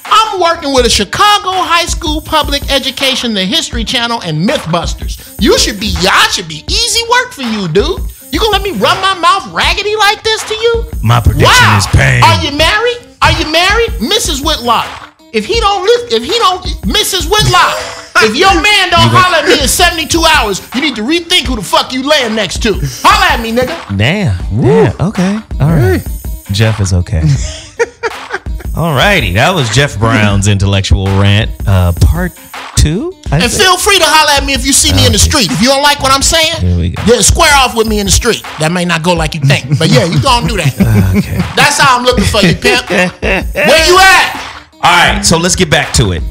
I'm working with a Chicago high school public education, the History Channel, and Mythbusters. I should be easy work for you, dude. You gonna let me run my mouth raggedy like this to you? My prediction is pain. Are you married? Mrs. Whitlock. If he don't, Mrs. Whitlock, if your man don't holler at me in 72 hours, you need to rethink who the fuck you laying next to. Holla at me, nigga. Damn. Okay. All right. Jeff is okay. All righty. That was Jeff Brown's intellectual rant, part 2. And feel free to holler at me if you see me in the street. If you don't like what I'm saying, here we go. Yeah, square off with me in the street. That may not go like you think, but yeah, you gonna do that. Okay. That's how I'm looking for you, pimp. Where you at? All right, so let's get back to it.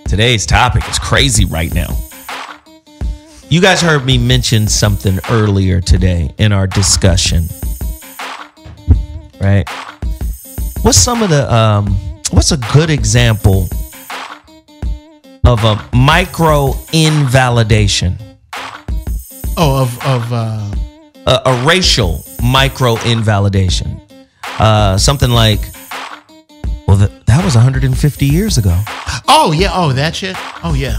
Today's topic is crazy right now. You guys heard me mention something earlier today in our discussion, right? What's some of the what's a good example of a micro-invalidation? A racial micro-invalidation. Something like, well, that was 150 years ago. Oh, yeah. Oh, that shit. Oh, yeah.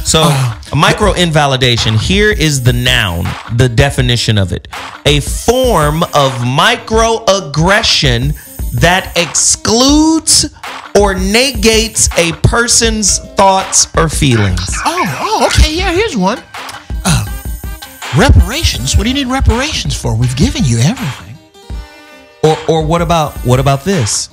So, a micro-invalidation, here is the noun, the definition of it. A form of microaggression that excludes or negates a person's thoughts or feelings. Oh, okay. Yeah, here's one. Reparations? What do you need reparations for? We've given you everything. Or what about this?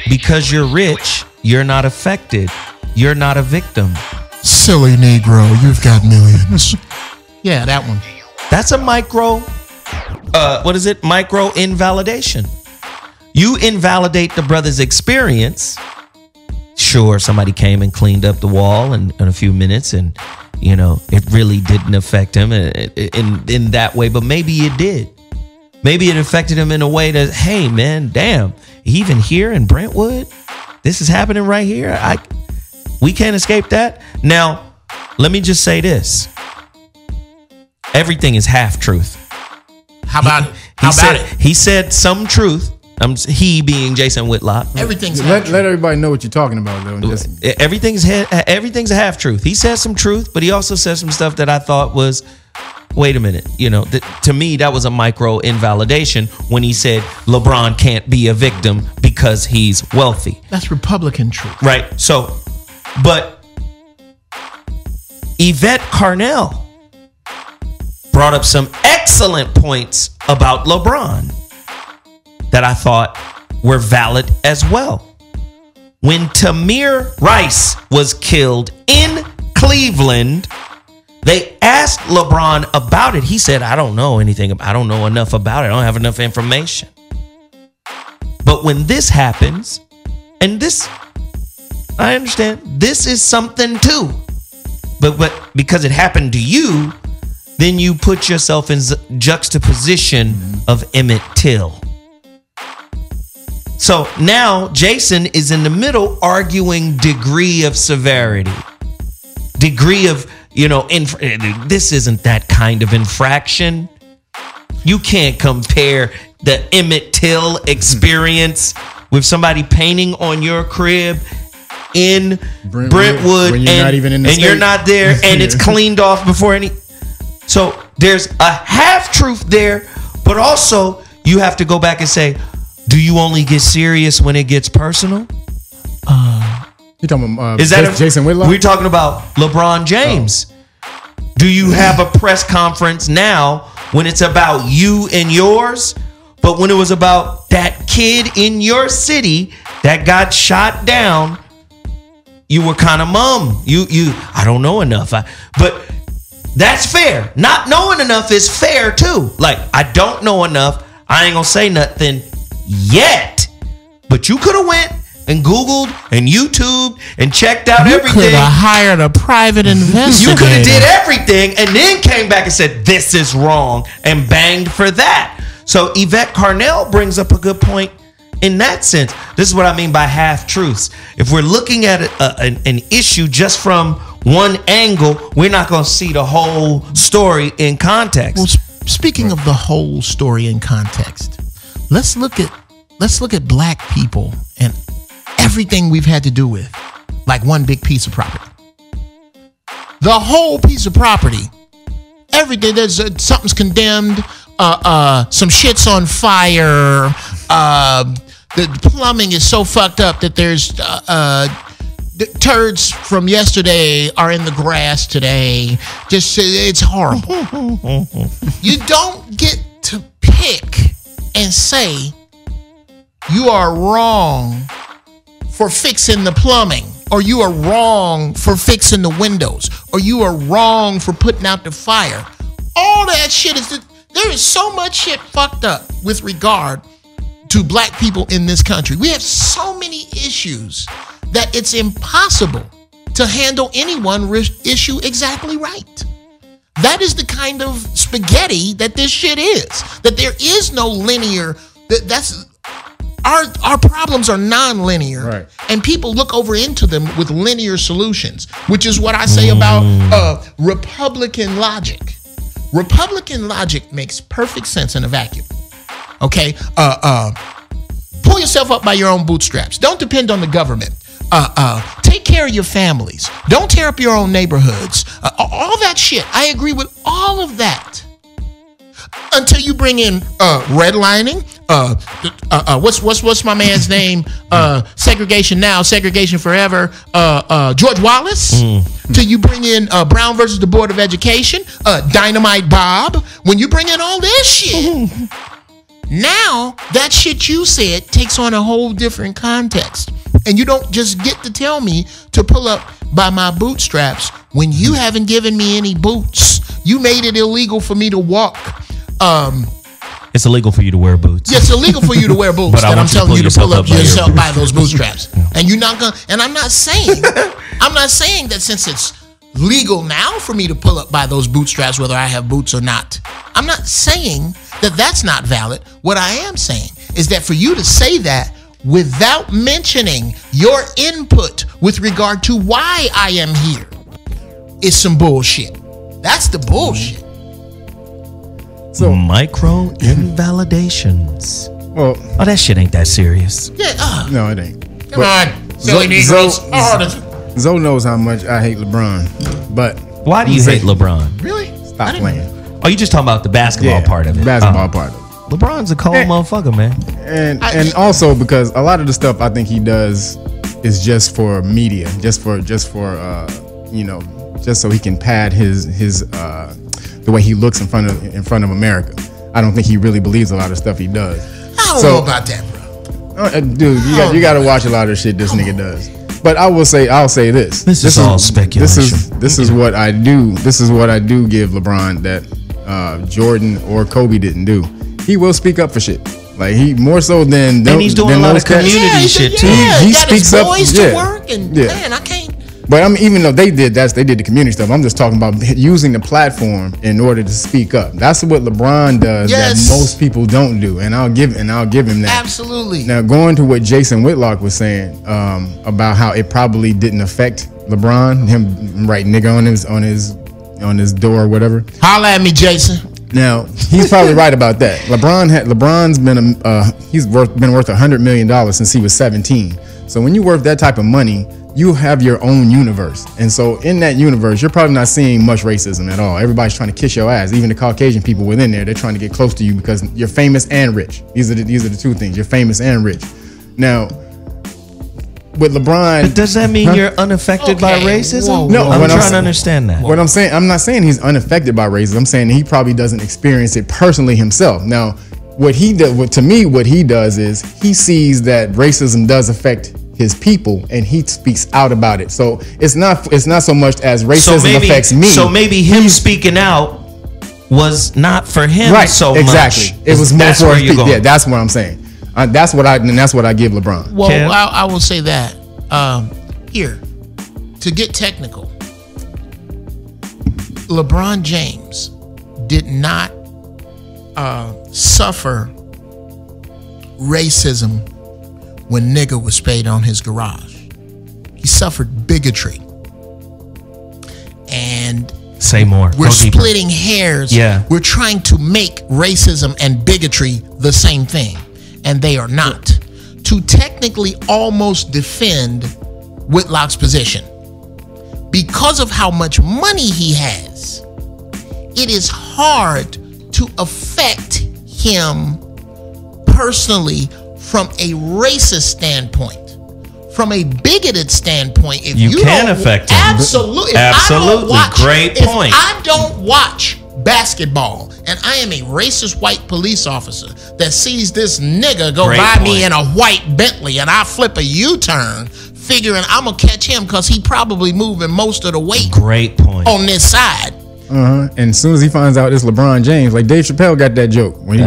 Because you're rich, you're not affected. You're not a victim. Silly Negro, you've got millions. Yeah, that one. That's a micro-invalidation. You invalidate the brother's experience. Sure, somebody came and cleaned up the wall in a few minutes, and it really didn't affect him in that way, but maybe it did. Maybe it affected him in a way that, hey man, damn, even here in Brentwood, this is happening right here. We can't escape that. Now, let me just say this. Everything is half truth. How about it? He said some truth. He being Jason Whitlock. Everything's let everybody know what you're talking about, though. Everything's a half truth. He said some truth, but he also said some stuff that I thought was, wait a minute. To me, that was a micro-invalidation when he said LeBron can't be a victim because he's wealthy. That's Republican truth. Right. So, but Yvette Carnell brought up some excellent points about LeBron that I thought were valid as well. When Tamir Rice was killed in Cleveland, they asked LeBron about it. He said, I don't know anything. I don't know enough about it. I don't have enough information. But when this happens, and this, I understand, this is something too. But because it happened to you, then you put yourself in juxtaposition of Emmett Till. So now Jason is in the middle arguing degree of severity. Degree of, this isn't that kind of infraction. You can't compare the Emmett Till experience with somebody painting on your crib in Brentwood when you're not even in the state. You're not there and it's cleaned off before any. So there's a half truth there, but also you have to go back and say, do you only get serious when it gets personal? You're talking about Jason Whitlock? We're talking about LeBron James. Do you have a press conference now when it's about you and yours? But when it was about that kid in your city that got shot down, you were kind of mum. I don't know enough. But that's fair. Not knowing enough is fair too. Like, I don't know enough. I ain't gonna say nothing yet. But you could have went and Googled and YouTubed and checked out everything. You could have hired a private investigator. You could have did everything and then came back and said, this is wrong, and banged for that. So Yvette Carnell brings up a good point in that sense. This is what I mean by half-truths. If we're looking at an issue just from one angle, we're not going to see the whole story in context. Well, speaking of the whole story in context, let's look at black people and everything we've had to do with, like one big piece of property. The whole piece of property, everything. There's something's condemned. Some shit's on fire. The plumbing is so fucked up that there's the turds from yesterday are in the grass today. Just, it's horrible. You don't get to pick and say you are wrong for fixing the plumbing. or you are wrong for fixing the windows, or you are wrong for putting out the fire. All that shit there is so much shit fucked up with regard to black people in this country. We have so many issues that it's impossible to handle any one issue exactly right. That is the kind of spaghetti that this shit is. That there is no linear. Our problems are non-linear, right. And people look over into them with linear solutions, which is what I say about Republican logic. Republican logic makes perfect sense in a vacuum. Okay, pull yourself up by your own bootstraps. Don't depend on the government. Take care of your families. Don't tear up your own neighborhoods. All that shit. I agree with all of that. Until you bring in redlining. What's my man's name? Segregation now, segregation forever. George Wallace. Till you bring in Brown versus the Board of Education. Dynamite Bob. When you bring in all this shit. Now, that shit you said takes on a whole different context. And you don't just get to tell me to pull up by my bootstraps when you haven't given me any boots. You made it illegal for me to walk. It's illegal for you to wear boots. Yeah, it's illegal for you to wear boots. But I'm telling you to pull up yourself by those bootstraps. And you're not gonna. And I'm not saying that since it's legal now for me to pull up by those bootstraps, whether I have boots or not. I'm not saying that that's not valid. What I am saying is that for you to say that without mentioning your input with regard to why I am here is some bullshit. That's the bullshit. So micro-invalidations. Well, that shit ain't that serious. Yeah. No, it ain't. Come on, silly Negroes. Zoe knows how much I hate LeBron, but why do you hate LeBron? Really? Stop playing. Oh, you just talking about the basketball part of it? Basketball part of it. LeBron's a cold motherfucker, man. And also because a lot of the stuff I think he does is just for media, just for just so he can pad his the way he looks in front of America. I don't think he really believes a lot of stuff he does. I don't know about that, bro. Dude, you got to watch a lot of shit this nigga does. But I'll say this. This is all speculation. This is what I do. This is what I do give LeBron that Jordan or Kobe didn't do. He will speak up for shit. Like he more so than and he's doing a lot of community shit too. He speaks up. To work and man, I can't. But even though they did the community stuff, I'm just talking about using the platform in order to speak up. That's what LeBron does that most people don't do, and I'll give him that. Absolutely. Now going to what Jason Whitlock was saying about how it probably didn't affect LeBron, him writing nigga on his door or whatever. Holla at me, Jason. Now he's probably right about that. LeBron's been been worth $100 million since he was 17. So when you're worth that type of money, you have your own universe. And so in that universe, you're probably not seeing much racism at all. Everybody's trying to kiss your ass. Even the Caucasian people within there, they're trying to get close to you because you're famous and rich. These are the two things. You're famous and rich. Now, with LeBron, but does that mean you're unaffected by racism? No, I'm trying to understand that. What I'm saying, I'm not saying he's unaffected by racism. I'm saying he probably doesn't experience it personally himself. Now, what he does is he sees that racism does affect his people and he speaks out about it. So it's not so much as racism affects me. So maybe him speaking out was not for him so much. Exactly. It was more for his people. Yeah, that's what I'm saying. That's what I give LeBron. Well, I will say that here, to get technical, LeBron James did not suffer racism when nigga was spayed on his garage. He suffered bigotry. And say more. We're splitting hairs. Yeah. We're trying to make racism and bigotry the same thing. And they are not. To technically almost defend Whitlock's position, because of how much money he has, it is hard to affect him personally from a racist standpoint. From a bigoted standpoint, if you can affect him. Absolutely. Great point. If I don't watch basketball and I am a racist white police officer that sees this nigga go by me in a white Bentley and I flip a U-turn figuring I'm gonna catch him because he probably moving most of the weight. Great point. On this side. And as soon as he finds out it's LeBron James, like Dave Chappelle got that joke when he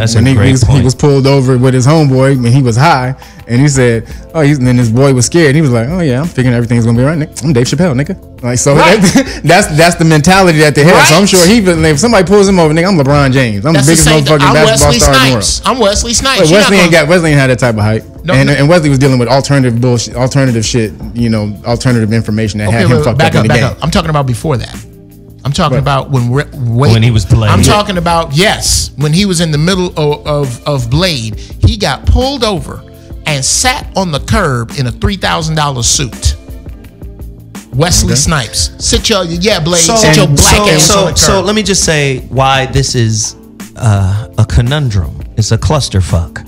was pulled over with his homeboy when he was high, and he said, "Oh," and then his boy was scared. He was like, "Oh yeah, I'm figuring everything's gonna be right, nigga. I'm Dave Chappelle, nigga." Like so, that's the mentality that they have. Right. So I'm sure if somebody pulls him over, nigga, I'm LeBron James. I'm the biggest motherfucking basketball star in the world. I'm Wesley Snipes. But Wesley ain't had that type of hype. And Wesley was dealing with alternative bullshit, alternative shit, alternative information that had him fucked up in the game. I'm talking about before that. I'm talking about when he was playing. I'm talking about, when he was in the middle of Blade, he got pulled over and sat on the curb in a $3,000 suit. Wesley Snipes. Blade. Sit your black ass on the curb. So let me just say why this is a conundrum. It's a clusterfuck.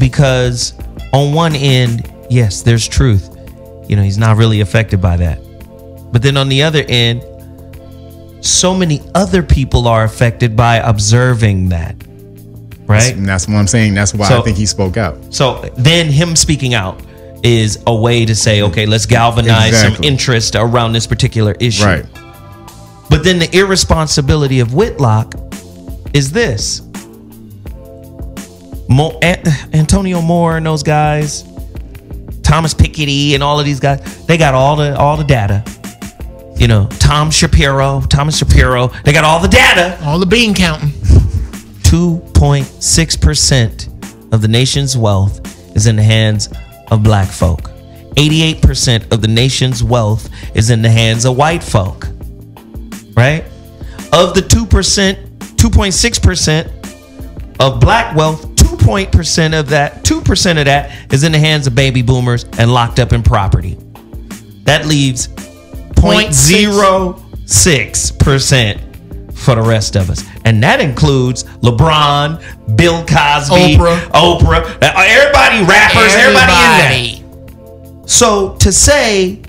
Because on one end, yes, there's truth. He's not really affected by that. But then on the other end, so many other people are affected by observing that, right? And that's what I'm saying. That's why I think he spoke out. So then him speaking out is a way to say, okay, let's galvanize some interest around this particular issue. Right. But then the irresponsibility of Whitlock is this. Antonio Moore and those guys, Thomas Piketty and all of these guys, they got all the data. Thomas Shapiro, they got all the data. All the bean counting. 2.6% of the nation's wealth is in the hands of black folk. 88% of the nation's wealth is in the hands of white folk. Right? Of the 2.6% of black wealth, 2% of that is in the hands of baby boomers and locked up in property. That leaves 0.06% for the rest of us. And that includes LeBron, Bill Cosby, Oprah, everybody, rappers, everybody in there. So to say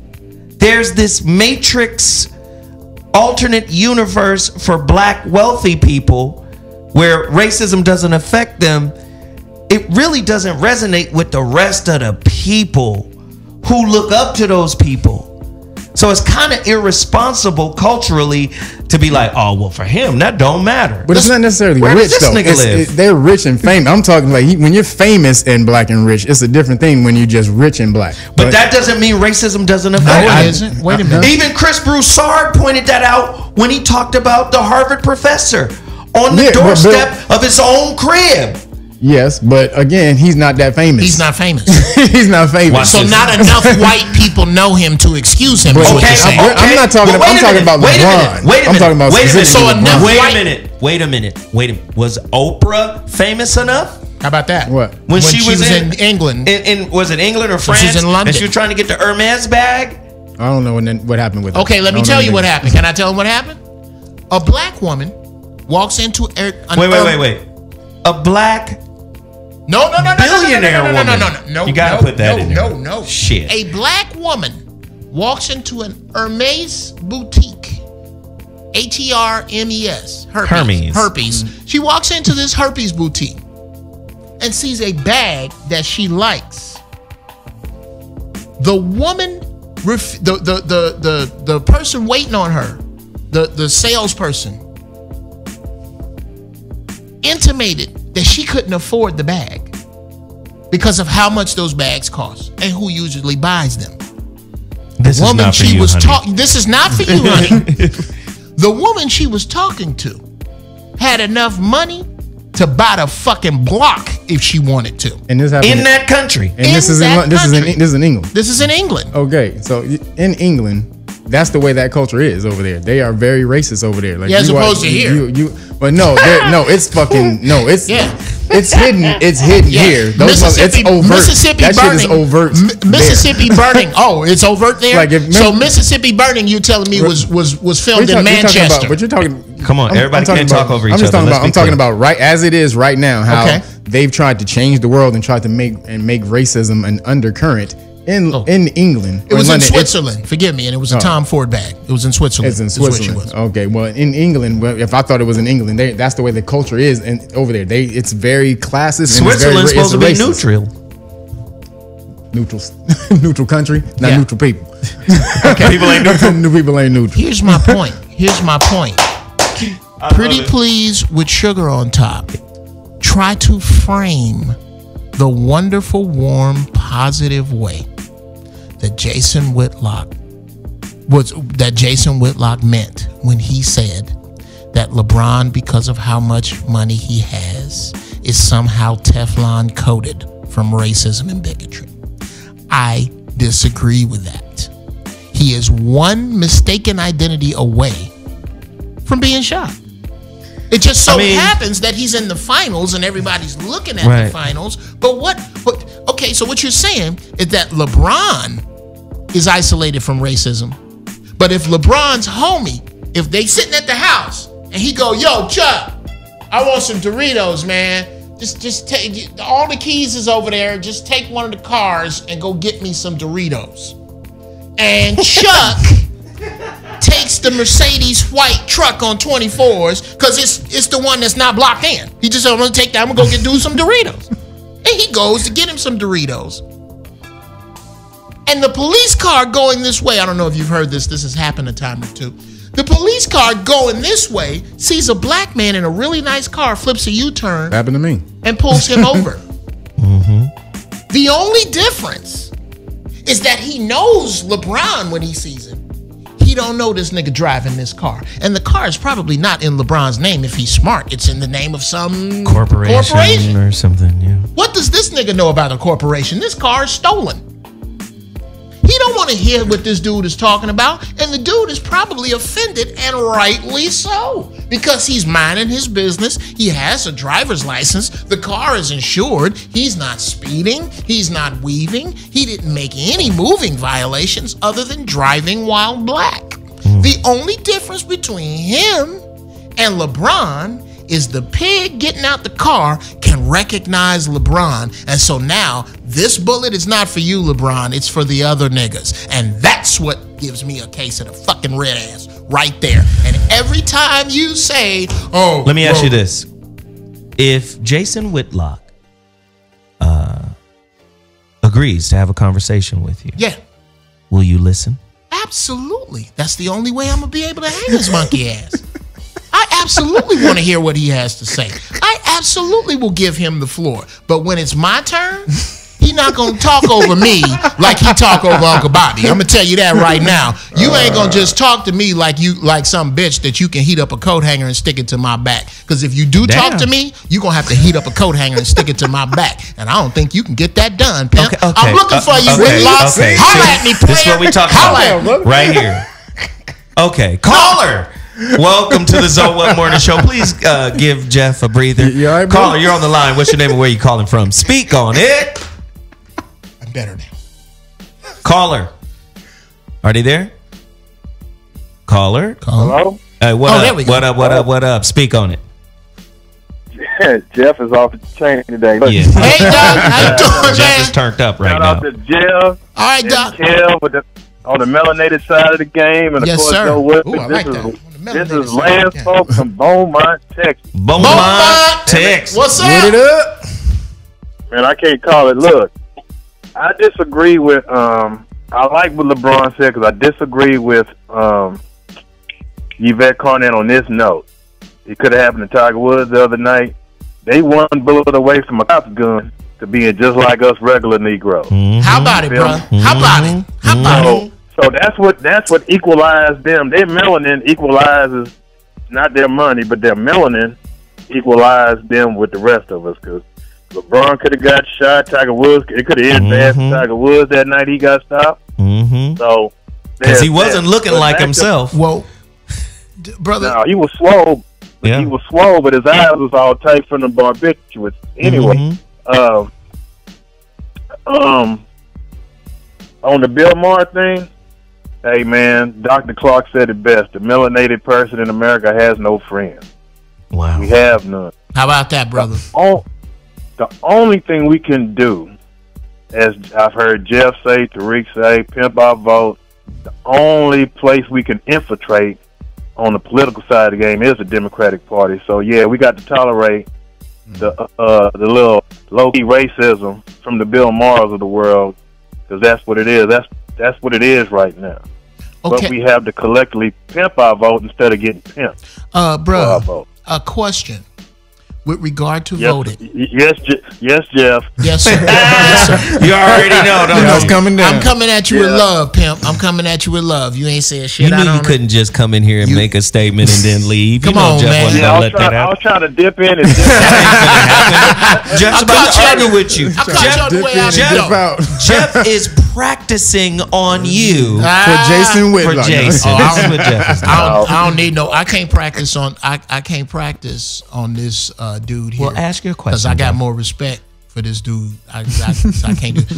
there's this matrix alternate universe for black wealthy people where racism doesn't affect them, it really doesn't resonate with the rest of the people who look up to those people. So it's kind of irresponsible culturally to be like, oh, well, for him, that don't matter. But it's not necessarily where rich, does this though. Nigga live? They're rich and famous. I'm talking like when you're famous and black and rich, it's a different thing when you're just rich and black. But that doesn't mean racism doesn't affect it isn't. Wait a minute. Even Chris Broussard pointed that out when he talked about the Harvard professor on the doorstep of his own crib. Yes, but again, he's not that famous. He's not famous. He's not famous. So not enough white people know him to excuse him. I'm not talking. I'm talking about LeBron. I'm talking about specifically. Wait a minute. Was Oprah famous enough? How about that? What? When she was in England. Was it England or France? She was in London. And she was trying to get the Hermes bag. I don't know what happened with. Okay, let me tell you what happened. Can I tell him what happened? A black woman walks into wait. A black billionaire woman. No. You gotta put that in there. No. Shit. A black woman walks into an Hermes boutique. Hermes. Herpes. She walks into this Herpes boutique and sees a bag that she likes. The woman, the person waiting on her, the salesperson, intimated that she couldn't afford the bag because of how much those bags cost and who usually buys them. This is not for you, honey. This is not for you, honey. The woman she was talking to had enough money to buy the fucking block if she wanted to. And this happened in that country. And this is in England. This is in England. Okay, so in England, that's the way that culture is over there. They are very racist over there. Like, as opposed to here. But no, it's fucking no. It's It's hidden. It's hidden here. Mississippi, it's overt. Mississippi that burning. Shit is overt. Mississippi burning. Oh, it's overt there. So Mississippi burning. You telling me was filmed in Manchester? But you're talking. Come on, everybody can't talk over each other. I'm talking about right as it is right now. How they've tried to change the world and tried to make racism an undercurrent. In England, it was in Switzerland. Forgive me, and it was a Tom Ford bag. It was in Switzerland. It's in Switzerland. Okay, well, in England, if I thought it was in England, that's the way the culture is, and over there, it's very classist. Switzerland's supposed to be neutral. neutral country, not neutral people. Okay, people ain't neutral. People ain't neutral. Here's my point. Pretty please with sugar on top. Try to frame the wonderful, warm, positive way that Jason Whitlock meant when he said that LeBron, because of how much money he has, is somehow Teflon coated from racism and bigotry. I disagree with that. He is one mistaken identity away from being shot. It just so happens that he's in the finals and everybody's looking at the finals. But okay, so what you're saying is that LeBron is isolated from racism. But if LeBron's homie, if they sitting at the house and he go, yo, Chuck, I want some Doritos, man. Just take, all the keys is over there. Just take one of the cars and go get me some Doritos. And Chuck takes the Mercedes white truck on 24s because it's the one that's not blocked in. He just said, I'm gonna take that. I'm gonna go do some Doritos. And he goes to get him some Doritos. And the police car going this way, I don't know if you've heard this has happened a time or two. The police car going this way sees a black man in a really nice car, flips a U-turn. Happened to me. And pulls him over. The only difference is that he knows LeBron when he sees him. He don't know this nigga driving this car. And the car is probably not in LeBron's name if he's smart. It's in the name of some corporation or something, yeah. What does this nigga know about a corporation? This car is stolen. He don't want to hear what this dude is talking about, and the dude is probably offended, and rightly so, because he's minding his business. He has a driver's license. The car is insured. He's not speeding. He's not weaving. He didn't make any moving violations other than driving while black. The only difference between him and LeBron is the pig getting out the car can recognize LeBron. And so now this bullet is not for you, LeBron. It's for the other niggas. And that's what gives me a case of the fucking red ass right there. And every time you say, oh, let me ask you this. If Jason Whitlock agrees to have a conversation with you, will you listen? Absolutely. That's the only way I'm going to be able to hang his monkey ass. I absolutely want to hear what he has to say. I absolutely will give him the floor. But when it's my turn, he not going to talk over me like he talk over Uncle Bobby. I'm going to tell you that right now. You ain't going to just talk to me like some bitch that you can heat up a coat hanger and stick it to my back. Because if you do talk to me, you're going to have to heat up a coat hanger and stick it to my back. And I don't think you can get that done, pimp. Okay. I'm looking for you, Whitlock. Holla at me, player. This is what we talking about right here. Okay, caller. Welcome to the ZoWhat Morning Show. Please give Jeff a breather. Right, caller, you're on the line. What's your name and where you calling from? Speak on it. I'm better now. Caller. Are they there? Caller? Hello? Hey, what up? There we go. What up? Speak on it. Jeff is off the chain today. Yeah. Hey, Doc. How you doing, Jeff man? is turned up right Shout now. out to Jeff. All right, Doc. Kev on the melanated side of the game. And of course, sir. ZoWhat. Ooh, I like that. This is Lance Folk from Beaumont, Texas. Beaumont, Texas. What's up? Get it up. Man, I can't call it. Look, I disagree with, I like what LeBron said because I disagree with Yvette Carnett on this note. It could have happened to Tiger Woods the other night. They one bullet away from a cop's gun to being just like us regular Negroes. How about it, bro? How about it? How about it? So that's what equalized them. Their melanin equalizes not their money, but their melanin equalized them with the rest of us. Because LeBron could have got shot. Tiger Woods, it could have ended bad for Tiger Woods that night he got stopped. So because he wasn't looking like himself. Well, brother, no, he was slow. He was slow, but his eyes was all tight from the barbiturates. Anyway, on the Bill Maher thing. Hey, man, Dr. Clark said it best. The melanated person in America has no friends. Wow. We have none. How about that, brother? The only thing we can do, as I've heard Jeff say, Tariq say, pimp our vote, the only place we can infiltrate on the political side of the game is the Democratic Party. So, yeah, we got to tolerate the little low-key racism from the Bill Mahers of the world because that's what it is. That's what it is right now. Okay. But we have to collectively pimp our vote instead of getting pimped. Bro, a question with regard to voting. Yes, Jeff. Yes, sir. Yes, sir. You already know. It's coming down. I'm coming at you with love, pimp. I'm coming at you with love. You ain't saying shit. You knew you couldn't just come in here and make a statement and then leave. Come you know on, Jeff man. wasn't gonna let that happen. I was trying to dip in and dip out. Jeff's about to argue with you. I caught you on the way out. Jeff is practicing on you for Jason Whitlock. For Jason. This is what Jeff is doing. I don't need no. I can't practice on. I can't practice on this dude here. Well, ask your question. Because I got more respect for this dude. I can't do.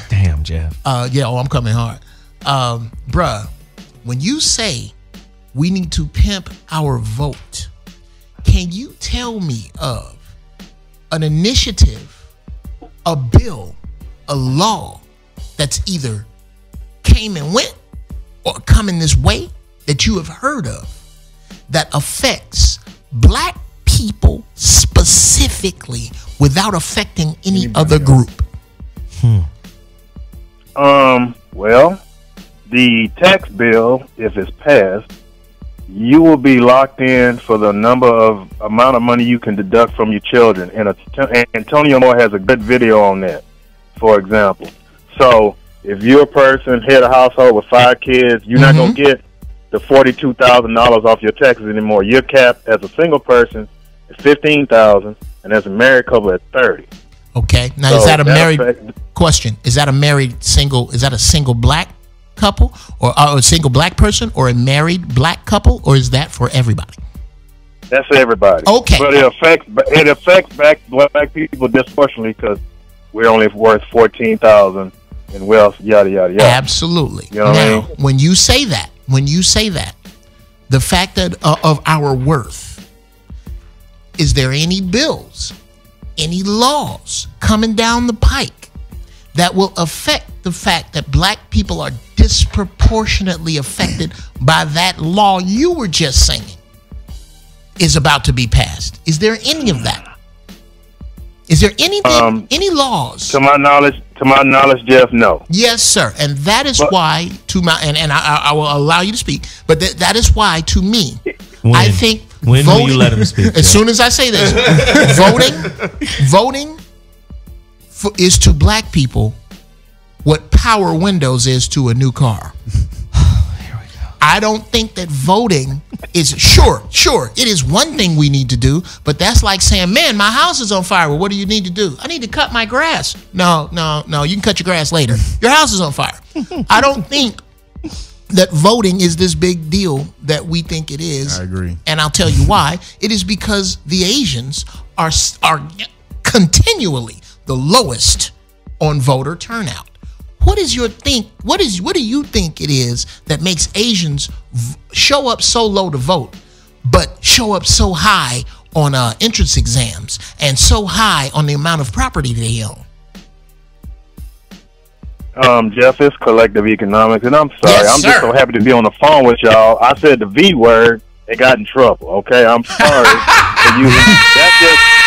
Damn, Jeff. I'm coming hard, bruh. When you say we need to pimp our vote, can you tell me of an initiative, a bill, a law that's either came and went or coming this way that you have heard of that affects black people specifically without affecting any other group? Well, the tax bill, if it's passed, you will be locked in for the amount of money you can deduct from your children. And Antonio Moore has a good video on that, for example. So if you're a person, head of household with 5 kids, you're not going to get the $42,000 off your taxes anymore. You're capped as a single person at $15,000 and as a married couple at $30,000. Okay. Now, is that a married question? Is that a married single? Is that a single black couple or a single black person or a married black couple, or is that for everybody? That's for everybody. Okay. But it affects black people disproportionately because we're only worth $14,000 in wealth. Yada yada yada. Absolutely. You know what I mean? When you say that, the fact that of our worth, is there any bills, any laws coming down the pike that will affect the fact that black people are disproportionately affected by that law you were just saying is about to be passed? Is there any of that? Is there anything, any laws? To my knowledge, Jeff, no. Yes, sir. And that is why, and I will allow you to speak, but that is why, to me, I think when voting, will you let him speak? As soon as I say this, voting is to black people what Power Windows is to a new car. I don't think that voting is sure. It is one thing we need to do, but that's like saying, man, my house is on fire. Well, what do you need to do? I need to cut my grass. No. You can cut your grass later. Your house is on fire. I don't think that voting is this big deal that we think it is. I agree. And I'll tell you why. It is because the Asians are continually the lowest on voter turnout. What do you think it is that makes Asians show up so low to vote, but show up so high on entrance exams and so high on the amount of property they own? Jeff, it's collective economics, and I'm sorry. Yes, I'm just so happy to be on the phone with y'all. I said the V word and got in trouble. Okay, I'm sorry for you.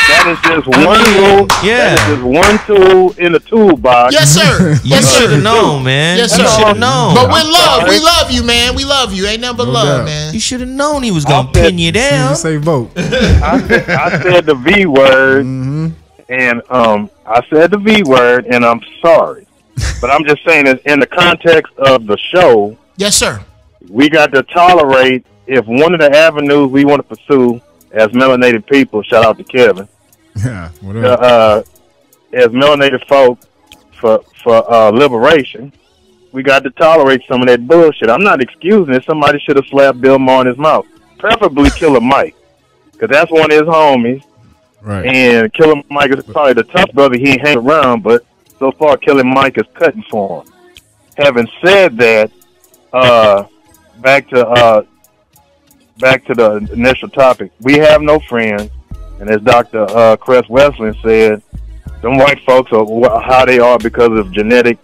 That is just one rule. Yeah. That is just one tool in the toolbox. Yes, sir. You should have known, man. Yes, you sir. should have known. But with love, we love you, man. We love you. Ain't nothing but love, man. You should have known he was gonna pin you down. Say vote. I said the V word, and I said the V word, and I'm sorry. But I'm just saying that in the context of the show, yes, sir, we got to tolerate if one of the avenues we want to pursue as melanated people, shout out to Kevin, as melanated folk for liberation, we got to tolerate some of that bullshit. I'm not excusing it. Somebody should have slapped Bill Maher in his mouth. Preferably Killer Mike, because that's one of his homies. Right. And Killer Mike is probably the tough brother he ain't hang around, but so far Killer Mike is cutting for him. Having said that, back to the initial topic, we have no friends, and as Dr. Cress Wesleyan said, them white folks are how they are because of genetic.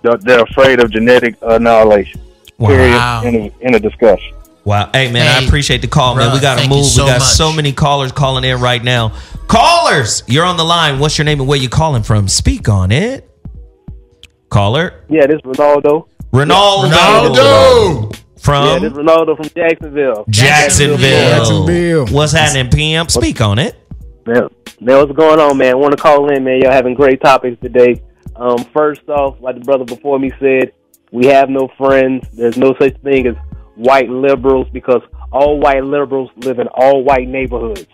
They're afraid of genetic annihilation. Wow. Period. In a discussion. Wow. Hey, man, I appreciate the call, man. We got to move. We got so many callers calling in right now. Callers, you're on the line. What's your name and where you calling from? Speak on it. Caller. Yeah, this is Ronaldo. Ronaldo. From? Yeah, this is Ronaldo from Jacksonville. Jacksonville. What's happening, PM? Speak on it. Man, what's going on, man? Want to call in, man. Y'all having great topics today. First off, like the brother before me said, we have no friends. There's no such thing as white liberals because all white liberals live in all white neighborhoods.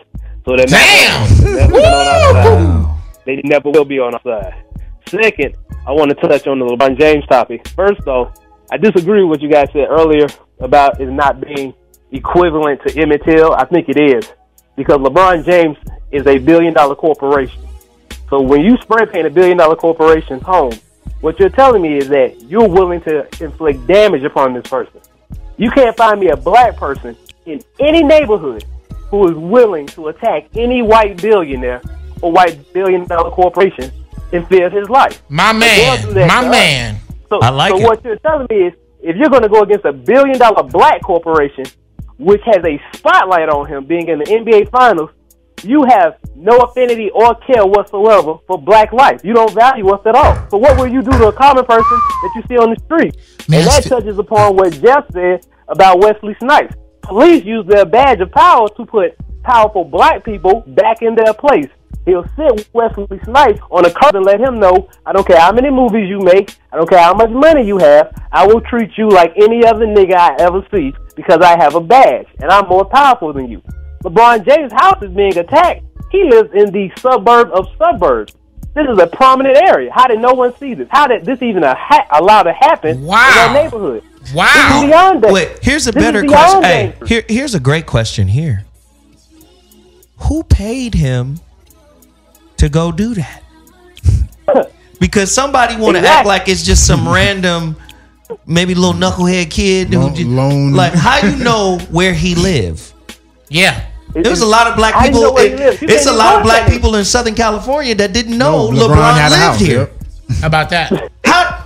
So they're never on our side. They never will be on our side. Second, I want to touch on the LeBron James topic. First off, I disagree with what you guys said earlier about it not being equivalent to Emmett Till. I think it is because LeBron James is a billion-dollar corporation. So when you spray paint a billion-dollar corporation's home, what you're telling me is that you're willing to inflict damage upon this person. You can't find me a black person in any neighborhood who is willing to attack any white billionaire or white billion-dollar corporation in fear of his life. My man. So what you're telling me is if you're going to go against a billion-dollar black corporation, which has a spotlight on him being in the NBA Finals, you have no affinity or care whatsoever for black life. You don't value us at all. So what will you do to a common person that you see on the street? And that touches upon what Jeff said about Wesley Snipes. Police use their badge of power to put powerful black people back in their place. He'll sit Wesley Snipes on a curb and let him know, I don't care how many movies you make, I don't care how much money you have, I will treat you like any other nigga I ever see because I have a badge and I'm more powerful than you. LeBron James' house is being attacked. He lives in the suburb of suburbs. This is a prominent area. How did no one see this? How did this even allow to happen in that neighborhood? Wow. Wait, here's a better question. Hey, here's a great question here. Who paid him to go do that? Because somebody want to act like it's just some random, maybe little knucklehead kid who just, like, how you know where he live? Yeah. There's a lot of black people. It's a lot of black people in Southern California that didn't know LeBron lived here. How about that?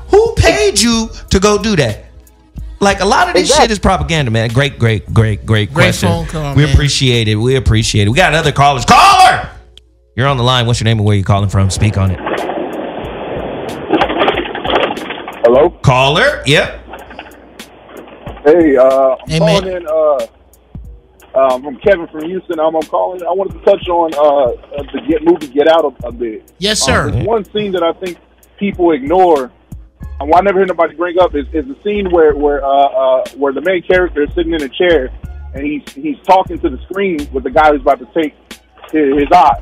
Who paid you to go do that? Like a lot of this shit is propaganda, man. Great question. Phone call, we man. appreciate it. We appreciate it. We got other callers. Caller, you're on the line. What's your name and where you calling from? Speak on it. Hello, caller. Yep. Hey, I'm calling in. I'm Kevin from Houston. I'm calling. I wanted to touch on the movie Get Out a bit. Yes, sir. There's one scene that I think people ignore. And what I never hear nobody bring up is the scene where the main character is sitting in a chair and he's talking to the screen with the guy who's about to take his eye.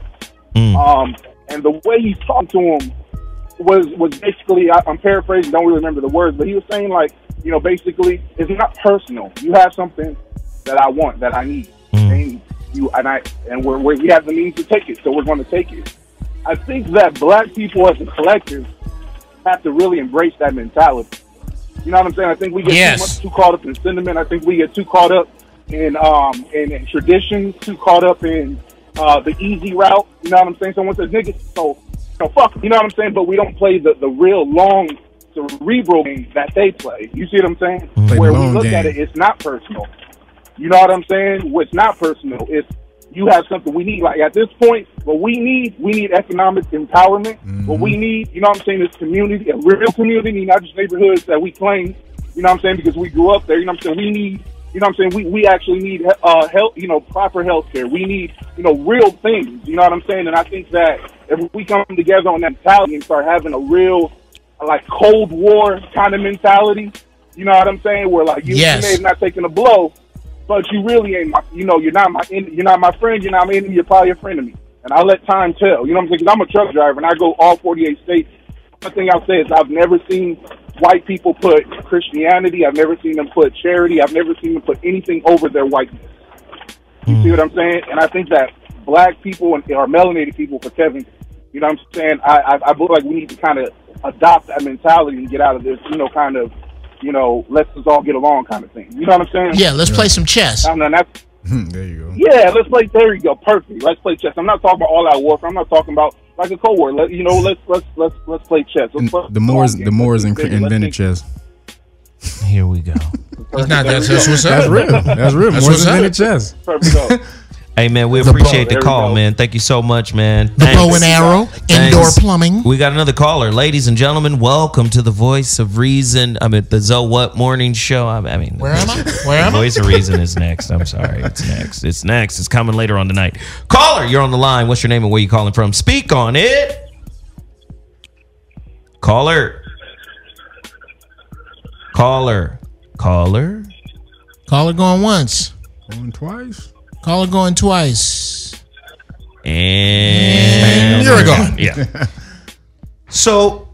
And the way he's talking to him was basically, I'm paraphrasing, don't really remember the words, but he was saying like, you know, basically it's not personal. You have something that I want, that I need, and we have the means to take it, so we're going to take it. I think that black people as a collective have to really embrace that mentality. You know what I'm saying? I think we get too caught up in sentiment. I think we get too caught up in traditions, too caught up in the easy route. You know what I'm saying? Someone says niggas, so fuck. You know what I'm saying? But we don't play the real long cerebral game that they play. You see what I'm saying? Where we look at it, it's not personal. You know what I'm saying? It's not personal. It's you have something we need. Like at this point, what we need economic empowerment. What we need, you know what I'm saying, is community, a real community, not just neighborhoods that we claim, you know what I'm saying, because we grew up there. You know what I'm saying? We need, you know what I'm saying, we actually need health, you know, proper health care. We need, you know, real things. You know what I'm saying? And I think that if we come together on that mentality and start having a real, like, Cold War kind of mentality, you know what I'm saying, where like you may have not taken a blow, but you really ain't my, you know, you're not my friend, you're not my enemy, you're probably a friend of me. And I'll let time tell. You know what I'm saying? Because I'm a truck driver and I go all 48 states. One thing I'll say is I've never seen white people put Christianity. I've never seen them put charity. I've never seen them put anything over their whiteness. You see what I'm saying? And I think that black people or melanated people, for Kevin, you know what I'm saying? I believe like we need to kind of adopt that mentality and get out of this, you know, kind of, you know, let's just all get along kind of thing. You know what I'm saying? Yeah, let's play some chess. There you go. Yeah, let's play. There you go. Perfect. Let's play chess. I'm not talking about all-out warfare. I'm not talking about like a Cold War. Let's play chess. The Moors invented chess. Here we go. That's real. That's real. Moors invented chess. Hey, man, we appreciate the call, man. Thank you so much, man. The bow and arrow, indoor plumbing. We got another caller. Ladies and gentlemen, welcome to the Voice of Reason. I mean, the ZoWhat morning show. I mean, where am I? Where am I? Voice of Reason is next. I'm sorry. It's next. It's next. It's coming later on tonight. Caller, you're on the line. What's your name and where you calling from? Speak on it. Caller. Caller. Caller. Caller going once. Going twice. Caller going twice. And you're gone. Yeah. So,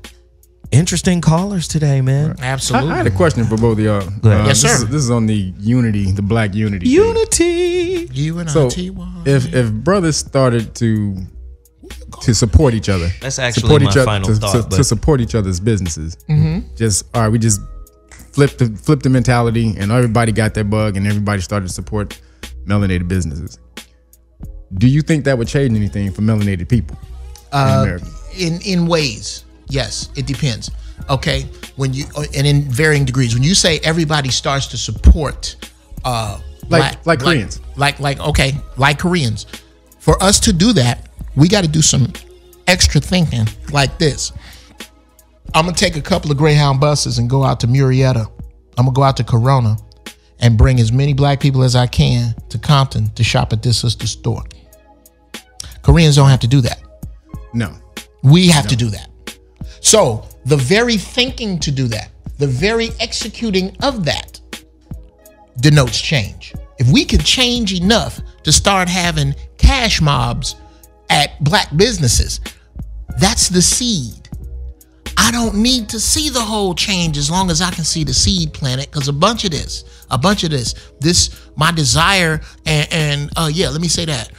interesting callers today, man. Absolutely. I had a question for both of y'all. Yes, sir. This is on the unity, the black unity. Unity. UNITY. If brothers started to support each other, that's actually my final thought. To support each other's businesses. Just all right, we just flipped the mentality, and everybody got that bug, and everybody started to support melanated businesses. Do you think that would change anything for melanated people in America? In ways, yes. It depends. Okay, when you and in varying degrees. When you say everybody starts to support, like Koreans, like Koreans, for us to do that, we got to do some extra thinking like this. I'm gonna take a couple of Greyhound buses and go out to Murrieta. I'm gonna go out to Corona and bring as many black people as I can to Compton to shop at this sister store. Koreans don't have to do that. No. We have to do that. So the very thinking to do that, the very executing of that denotes change. If we could change enough to start having cash mobs at black businesses, that's the seed. I don't need to see the whole change as long as I can see the seed planted, because a bunch of this, my desire, and let me say that,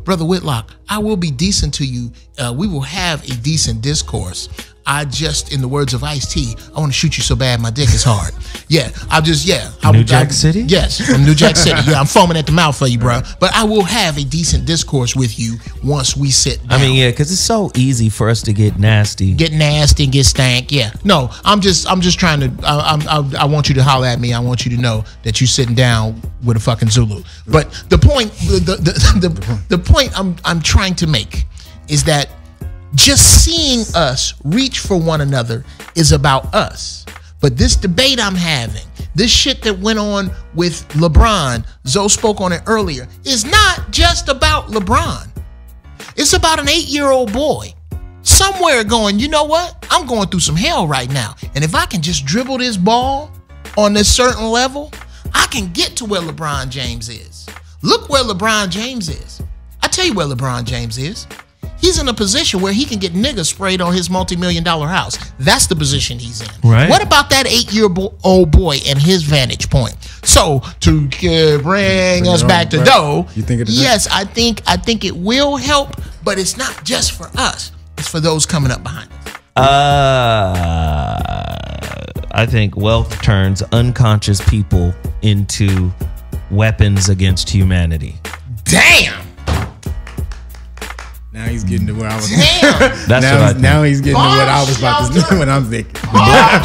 Brother Whitlock, I will be decent to you. We will have a decent discourse. I just, in the words of Ice-T, I want to shoot you so bad my dick is hard. New Jack City? Yes, from New Jack City. Yeah, I'm foaming at the mouth for you, bro. But I will have a decent discourse with you once we sit down. I mean, yeah, because it's so easy for us to get nasty. Get nasty and get stank. Yeah. No, I'm just trying to, I want you to holler at me. I want you to know that you're sitting down with a fucking Zulu. But the point, the point I'm trying to make is that just seeing us reach for one another is about us. But this debate I'm having, this shit that went on with LeBron, Zoe spoke on it earlier, is not just about LeBron. It's about an 8-year-old boy somewhere going, you know what? I'm going through some hell right now. And if I can just dribble this ball on this certain level, I can get to where LeBron James is. Look where LeBron James is. I tell you where LeBron James is. He's in a position where he can get niggas sprayed on his multi-million-dollar house. That's the position he's in. Right. What about that 8-year-old boy and his vantage point? So to bring us back to Doe, you think yes, I think it will help, but it's not just for us. It's for those coming up behind us. I think wealth turns unconscious people into weapons against humanity. Damn. Now he's getting to where I was. Damn. Now he's getting to what I was about to do when I'm thinking. Oh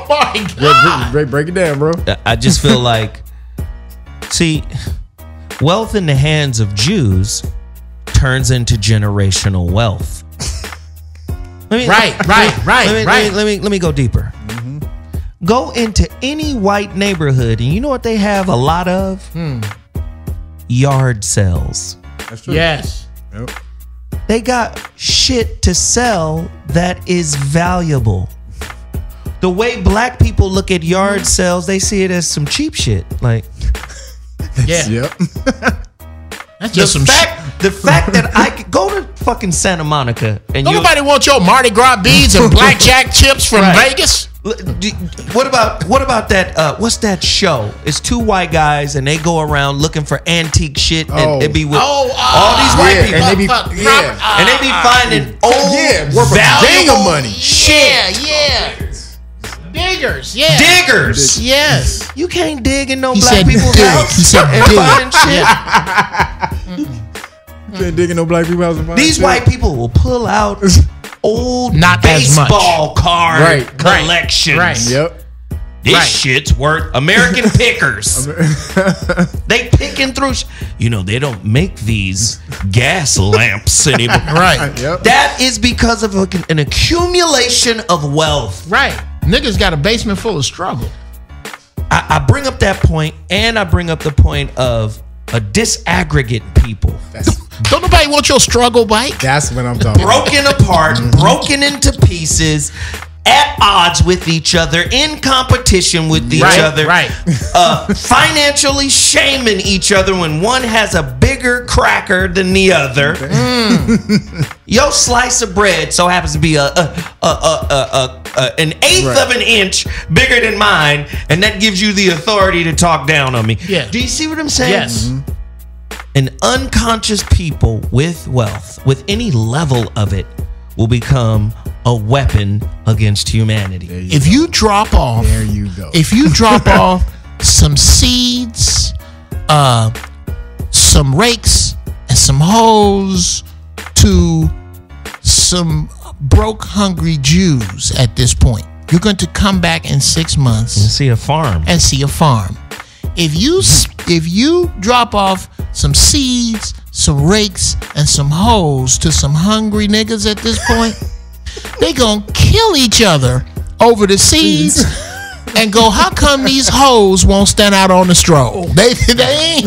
my God. Break it down, bro. I just feel like, see, wealth in the hands of Jews turns into generational wealth. Let me go deeper. Go into any white neighborhood, and you know what they have a lot of? Yard sales. That's true. Yes. Yep. They got shit to sell that is valuable. The way black people look at yard sales, they see it as some cheap shit. Like, yeah. Yep. That's just the fact that I could go to fucking Santa Monica and nobody want your Mardi Gras beads and blackjack chips from Vegas. What about that? What's that show? It's two white guys and they go around looking for antique shit, and it be with all these white people, and they be finding old valuable money. Shit. Diggers, diggers. Yes. You can't dig in no black people's house. He said and shit. You can't dig in no black people's house and find These shit. white people will pull out old Not baseball card collections. Right. Yep. This shit's worth American pickers. They picking through. You know, they don't make these gas lamps anymore. Right. Yep. That is because of an accumulation of wealth. Right. Niggas got a basement full of struggle. I bring up that point, and I bring up the point of a disaggregate people. Don't nobody want your struggle bike? That's what I'm talking about. Broken apart, broken into pieces, at odds with each other, in competition with each other, financially shaming each other when one has a bigger cracker than the other. Your slice of bread so happens to be an eighth of an inch bigger than mine, and that gives you the authority to talk down on me. Yeah. Do you see what I'm saying? Yes. An unconscious people with wealth, with any level of it, will become a weapon against humanity. If you drop off, There you go. if you drop off some seeds, some rakes, and some hoes to some broke, hungry Jews at this point, you're going to come back in 6 months and see a farm. If you drop off some seeds, some rakes, and some hoes to some hungry niggas at this point, they gonna kill each other over the seeds and go, how come these hoes won't stand out on the stroll? They ain't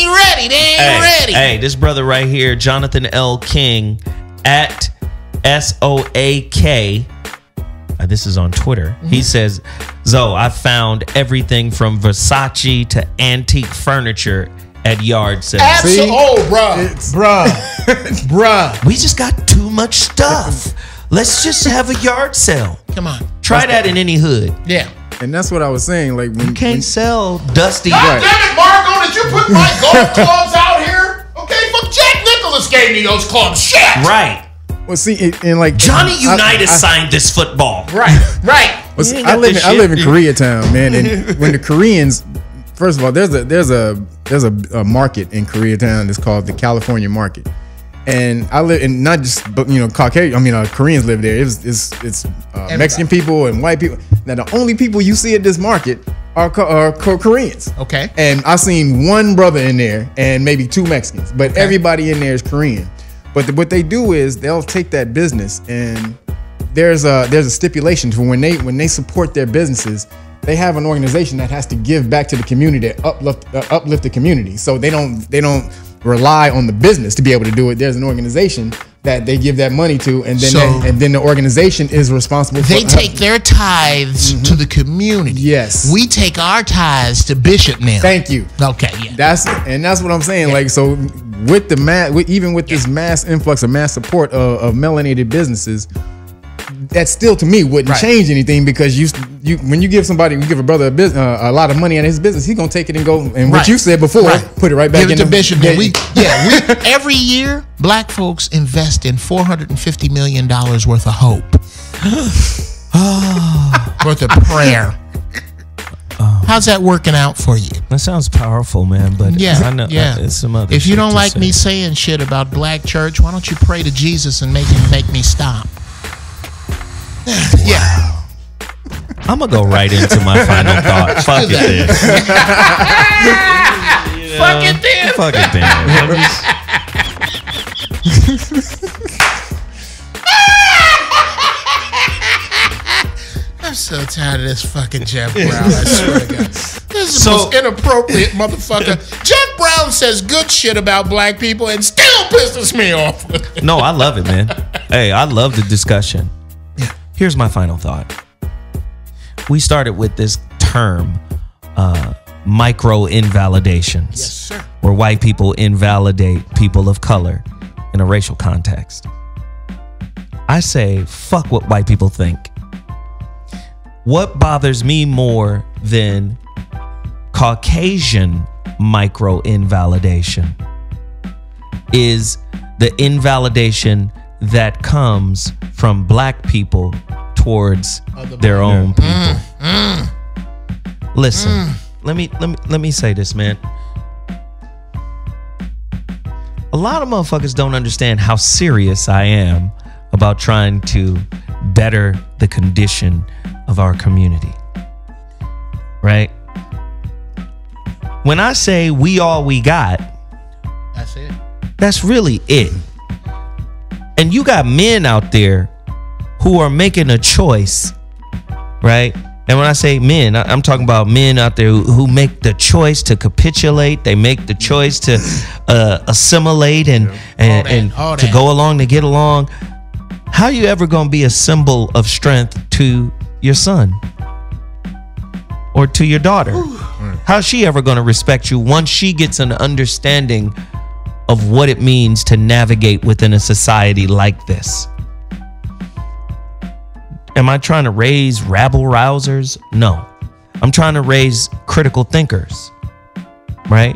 ready. They ain't ready. Hey, this brother right here, Jonathan L. King at SOAK. This is on Twitter. He says, Zo, I found everything from Versace to antique furniture at yard sales. Absolutely. Oh, bruh. We just got too much stuff. Let's just have a yard sale. Come on. Try that in any hood. Yeah. And that's what I was saying. Like when You can't sell dusty. God damn it, Margo, did you put my golf clubs out here? Okay, fuck, Jack Nicholas gave me those clubs. Shit. Right. well, see, and like Johnny Unitas signed this football. Right. Well, see, I live in Koreatown, man, and when the Koreans, first of all, there's a market in Koreatown that's called the California Market, and I live in not just Caucasian. I mean, Koreans live there. It's Mexican people and white people. Now the only people you see at this market are Koreans. Okay. And I've seen one brother in there and maybe two Mexicans, but everybody in there is Korean. But what they do is they'll take that business, and there's a stipulation for when they support their businesses. They have an organization that has to give back to the community, to uplift the community. So they don't rely on the business to be able to do it. There's an organization that they give that money to, and then the organization is responsible. They take their tithes to the community. Yes, we take our tithes to Bishop now. Thank you. Okay, yeah. That's what I'm saying. Yeah. Like, so with this mass influx of mass support of melanated businesses, that still to me wouldn't change anything, because when you give a brother a lot of money in his business, he's gonna take it and go, and what you said before, put it right back in the Bishop. We every year black folks invest in $450 million worth of hope, worth of prayer. How's that working out for you? That sounds powerful, man. But I know it's some other. If you don't like me saying shit about black church, why don't you pray to Jesus and make me stop? Yeah. I'm gonna go right into my final thought. Fuck it then. Fuck it then. Fuck it then. I'm so tired of this fucking Jeff Brown. I swear to God. This is the most inappropriate motherfucker. Jeff Brown says good shit about black people and still pisses me off. No, I love it, man. Hey, I love the discussion. Here's my final thought. We started with this term, micro-invalidations. Yes, sir. Where white people invalidate people of color in a racial context. I say, fuck what white people think. What bothers me more than Caucasian micro-invalidation is the invalidation that comes from black people towards their own people. Listen, let me say this, man. A lot of motherfuckers don't understand how serious I am about trying to better the condition of our community. right? When I say we all we got, That's it. that's really it. And you got men out there who are making a choice, right? And when I say men, I'm talking about men out there who make the choice to capitulate. They make the choice to assimilate and to go along, to get along. How you ever gonna be a symbol of strength to your son or to your daughter? How's she ever gonna respect you once she gets an understanding of what it means to navigate within a society like this? Am I trying to raise rabble rousers? No. I'm trying to raise critical thinkers, right?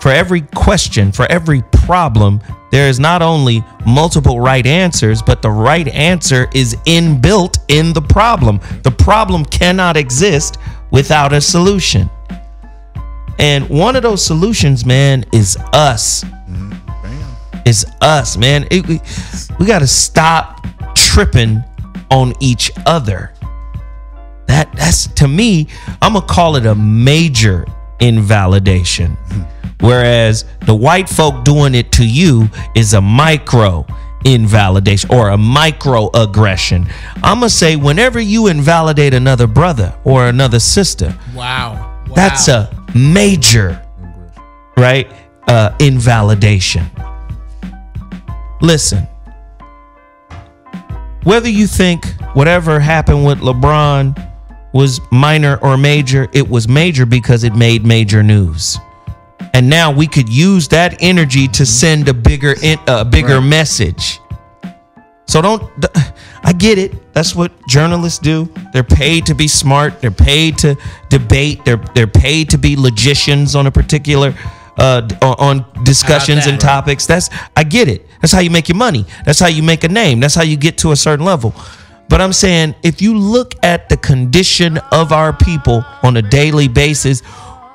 For every question, for every problem, there is not only multiple right answers, but the right answer is inbuilt in the problem. The problem cannot exist without a solution. And one of those solutions, man, is us. It's us, man. We got to stop tripping on each other. That's, to me, I'm gonna call it a major invalidation, whereas the white folk doing it to you is a micro invalidation or a microaggression. I'm gonna say whenever you invalidate another brother or another sister, Wow. that's a major, right, invalidation. Listen, whether you think whatever happened with LeBron was minor or major, it was major because it made major news. And now we could use that energy to send a bigger message. So I get it. That's what journalists do. They're paid to be smart. They're paid to debate. They're paid to be logicians on a particular on discussions and topics. I get it. That's how you make your money. That's how you make a name. That's how you get to a certain level. But I'm saying, if you look at the condition of our people on a daily basis,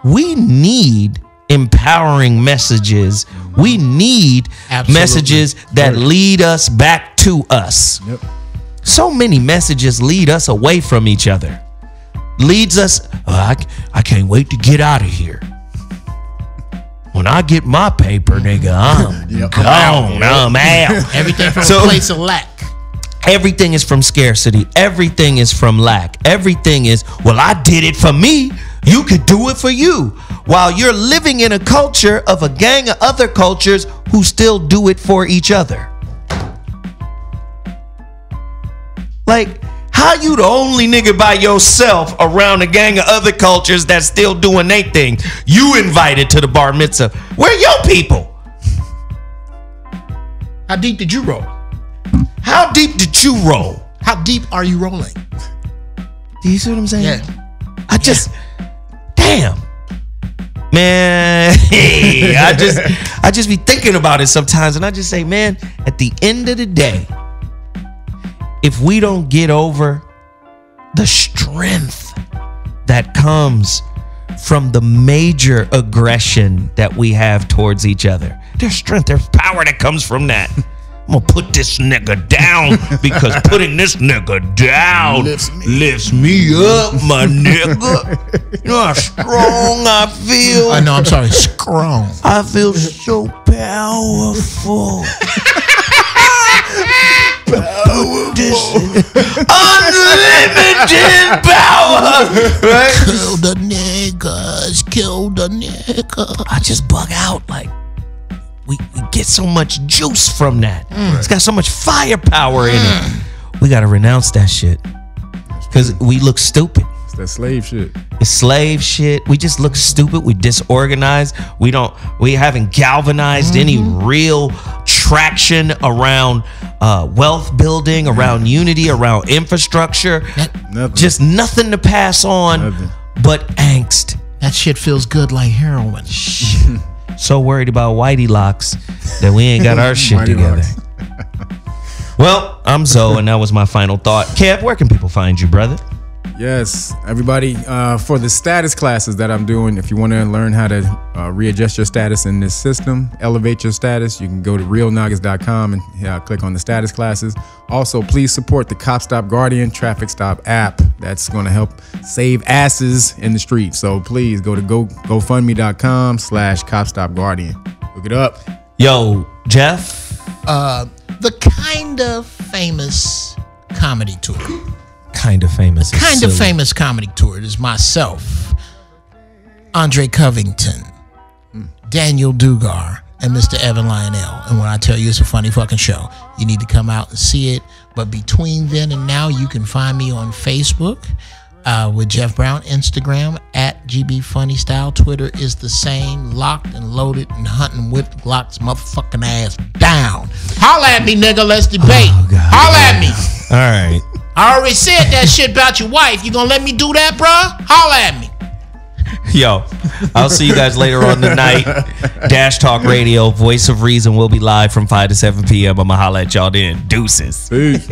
we need empowering messages. We need messages that lead us back to us. Yep. So many messages lead us away from each other. Leads us, I can't wait to get out of here. When I get my paper, nigga, I'm gone. I'm out. Everything from a place of lack. Everything is from scarcity. Everything is from lack. Everything is, well, I did it for me. You could do it for you. While you're living in a culture of a gang of other cultures who still do it for each other. Like, how you the only nigga by yourself around a gang of other cultures that's still doing their thing? You invited to the bar mitzvah. Where your people? How deep did you roll? How deep did you roll? How deep are you rolling? Do you see what I'm saying? Yeah. Damn. Man, I just be thinking about it sometimes, and I just say, man, at the end of the day, if we don't get over the strength that comes from the major aggression that we have towards each other, there's strength, there's power that comes from that. I'm gonna put this nigga down because putting this nigga down lifts me up, my nigga. You know how strong I feel? I know, I'm sorry, strong. I feel so powerful. Unlimited power, right? Kill the niggas, kill the nigga. I just bug out, like we get so much juice from that. It's got so much firepower in it. We gotta renounce that shit because we look stupid. It's that slave shit. It's slave shit. We just look stupid. We disorganized. We haven't galvanized any real traction around wealth building, around unity, around infrastructure. Just nothing to pass on but angst. That shit feels good like heroin. So worried about whitey locks that we ain't got our shit together. Well, I'm Zo, and that was my final thought. Kev, where can people find you, brother? Yes, everybody, for the status classes that I'm doing, if you want to learn how to readjust your status in this system, elevate your status, you can go to realnoggets.com and click on the status classes. Also, please support the Cop Stop Guardian Traffic Stop app. That's going to help save asses in the street. So please go to gofundme.com/CopStopGuardian. Look it up. Yo, Jeff. The Kind of Famous comedy tour. Kind of famous. Kind of Famous comedy tour. It is myself, Andre Covington, Daniel Dugar, and Mr. Evan Lionel. And when I tell you it's a funny fucking show, you need to come out and see it. But between then and now, you can find me on Facebook with Jeff Brown, Instagram at GB Funny Style. Twitter is the same, locked and loaded and hunting with Glock's motherfucking ass down. Holla at me, nigga. Let's debate. Holla at me. All right. I already said that shit about your wife. You gonna let me do that, bruh? Holla at me. Yo, I'll see you guys later on tonight. Dash Talk Radio, Voice of Reason will be live from 5 to 7 p.m. I'm gonna holla at y'all then. Deuces. Peace.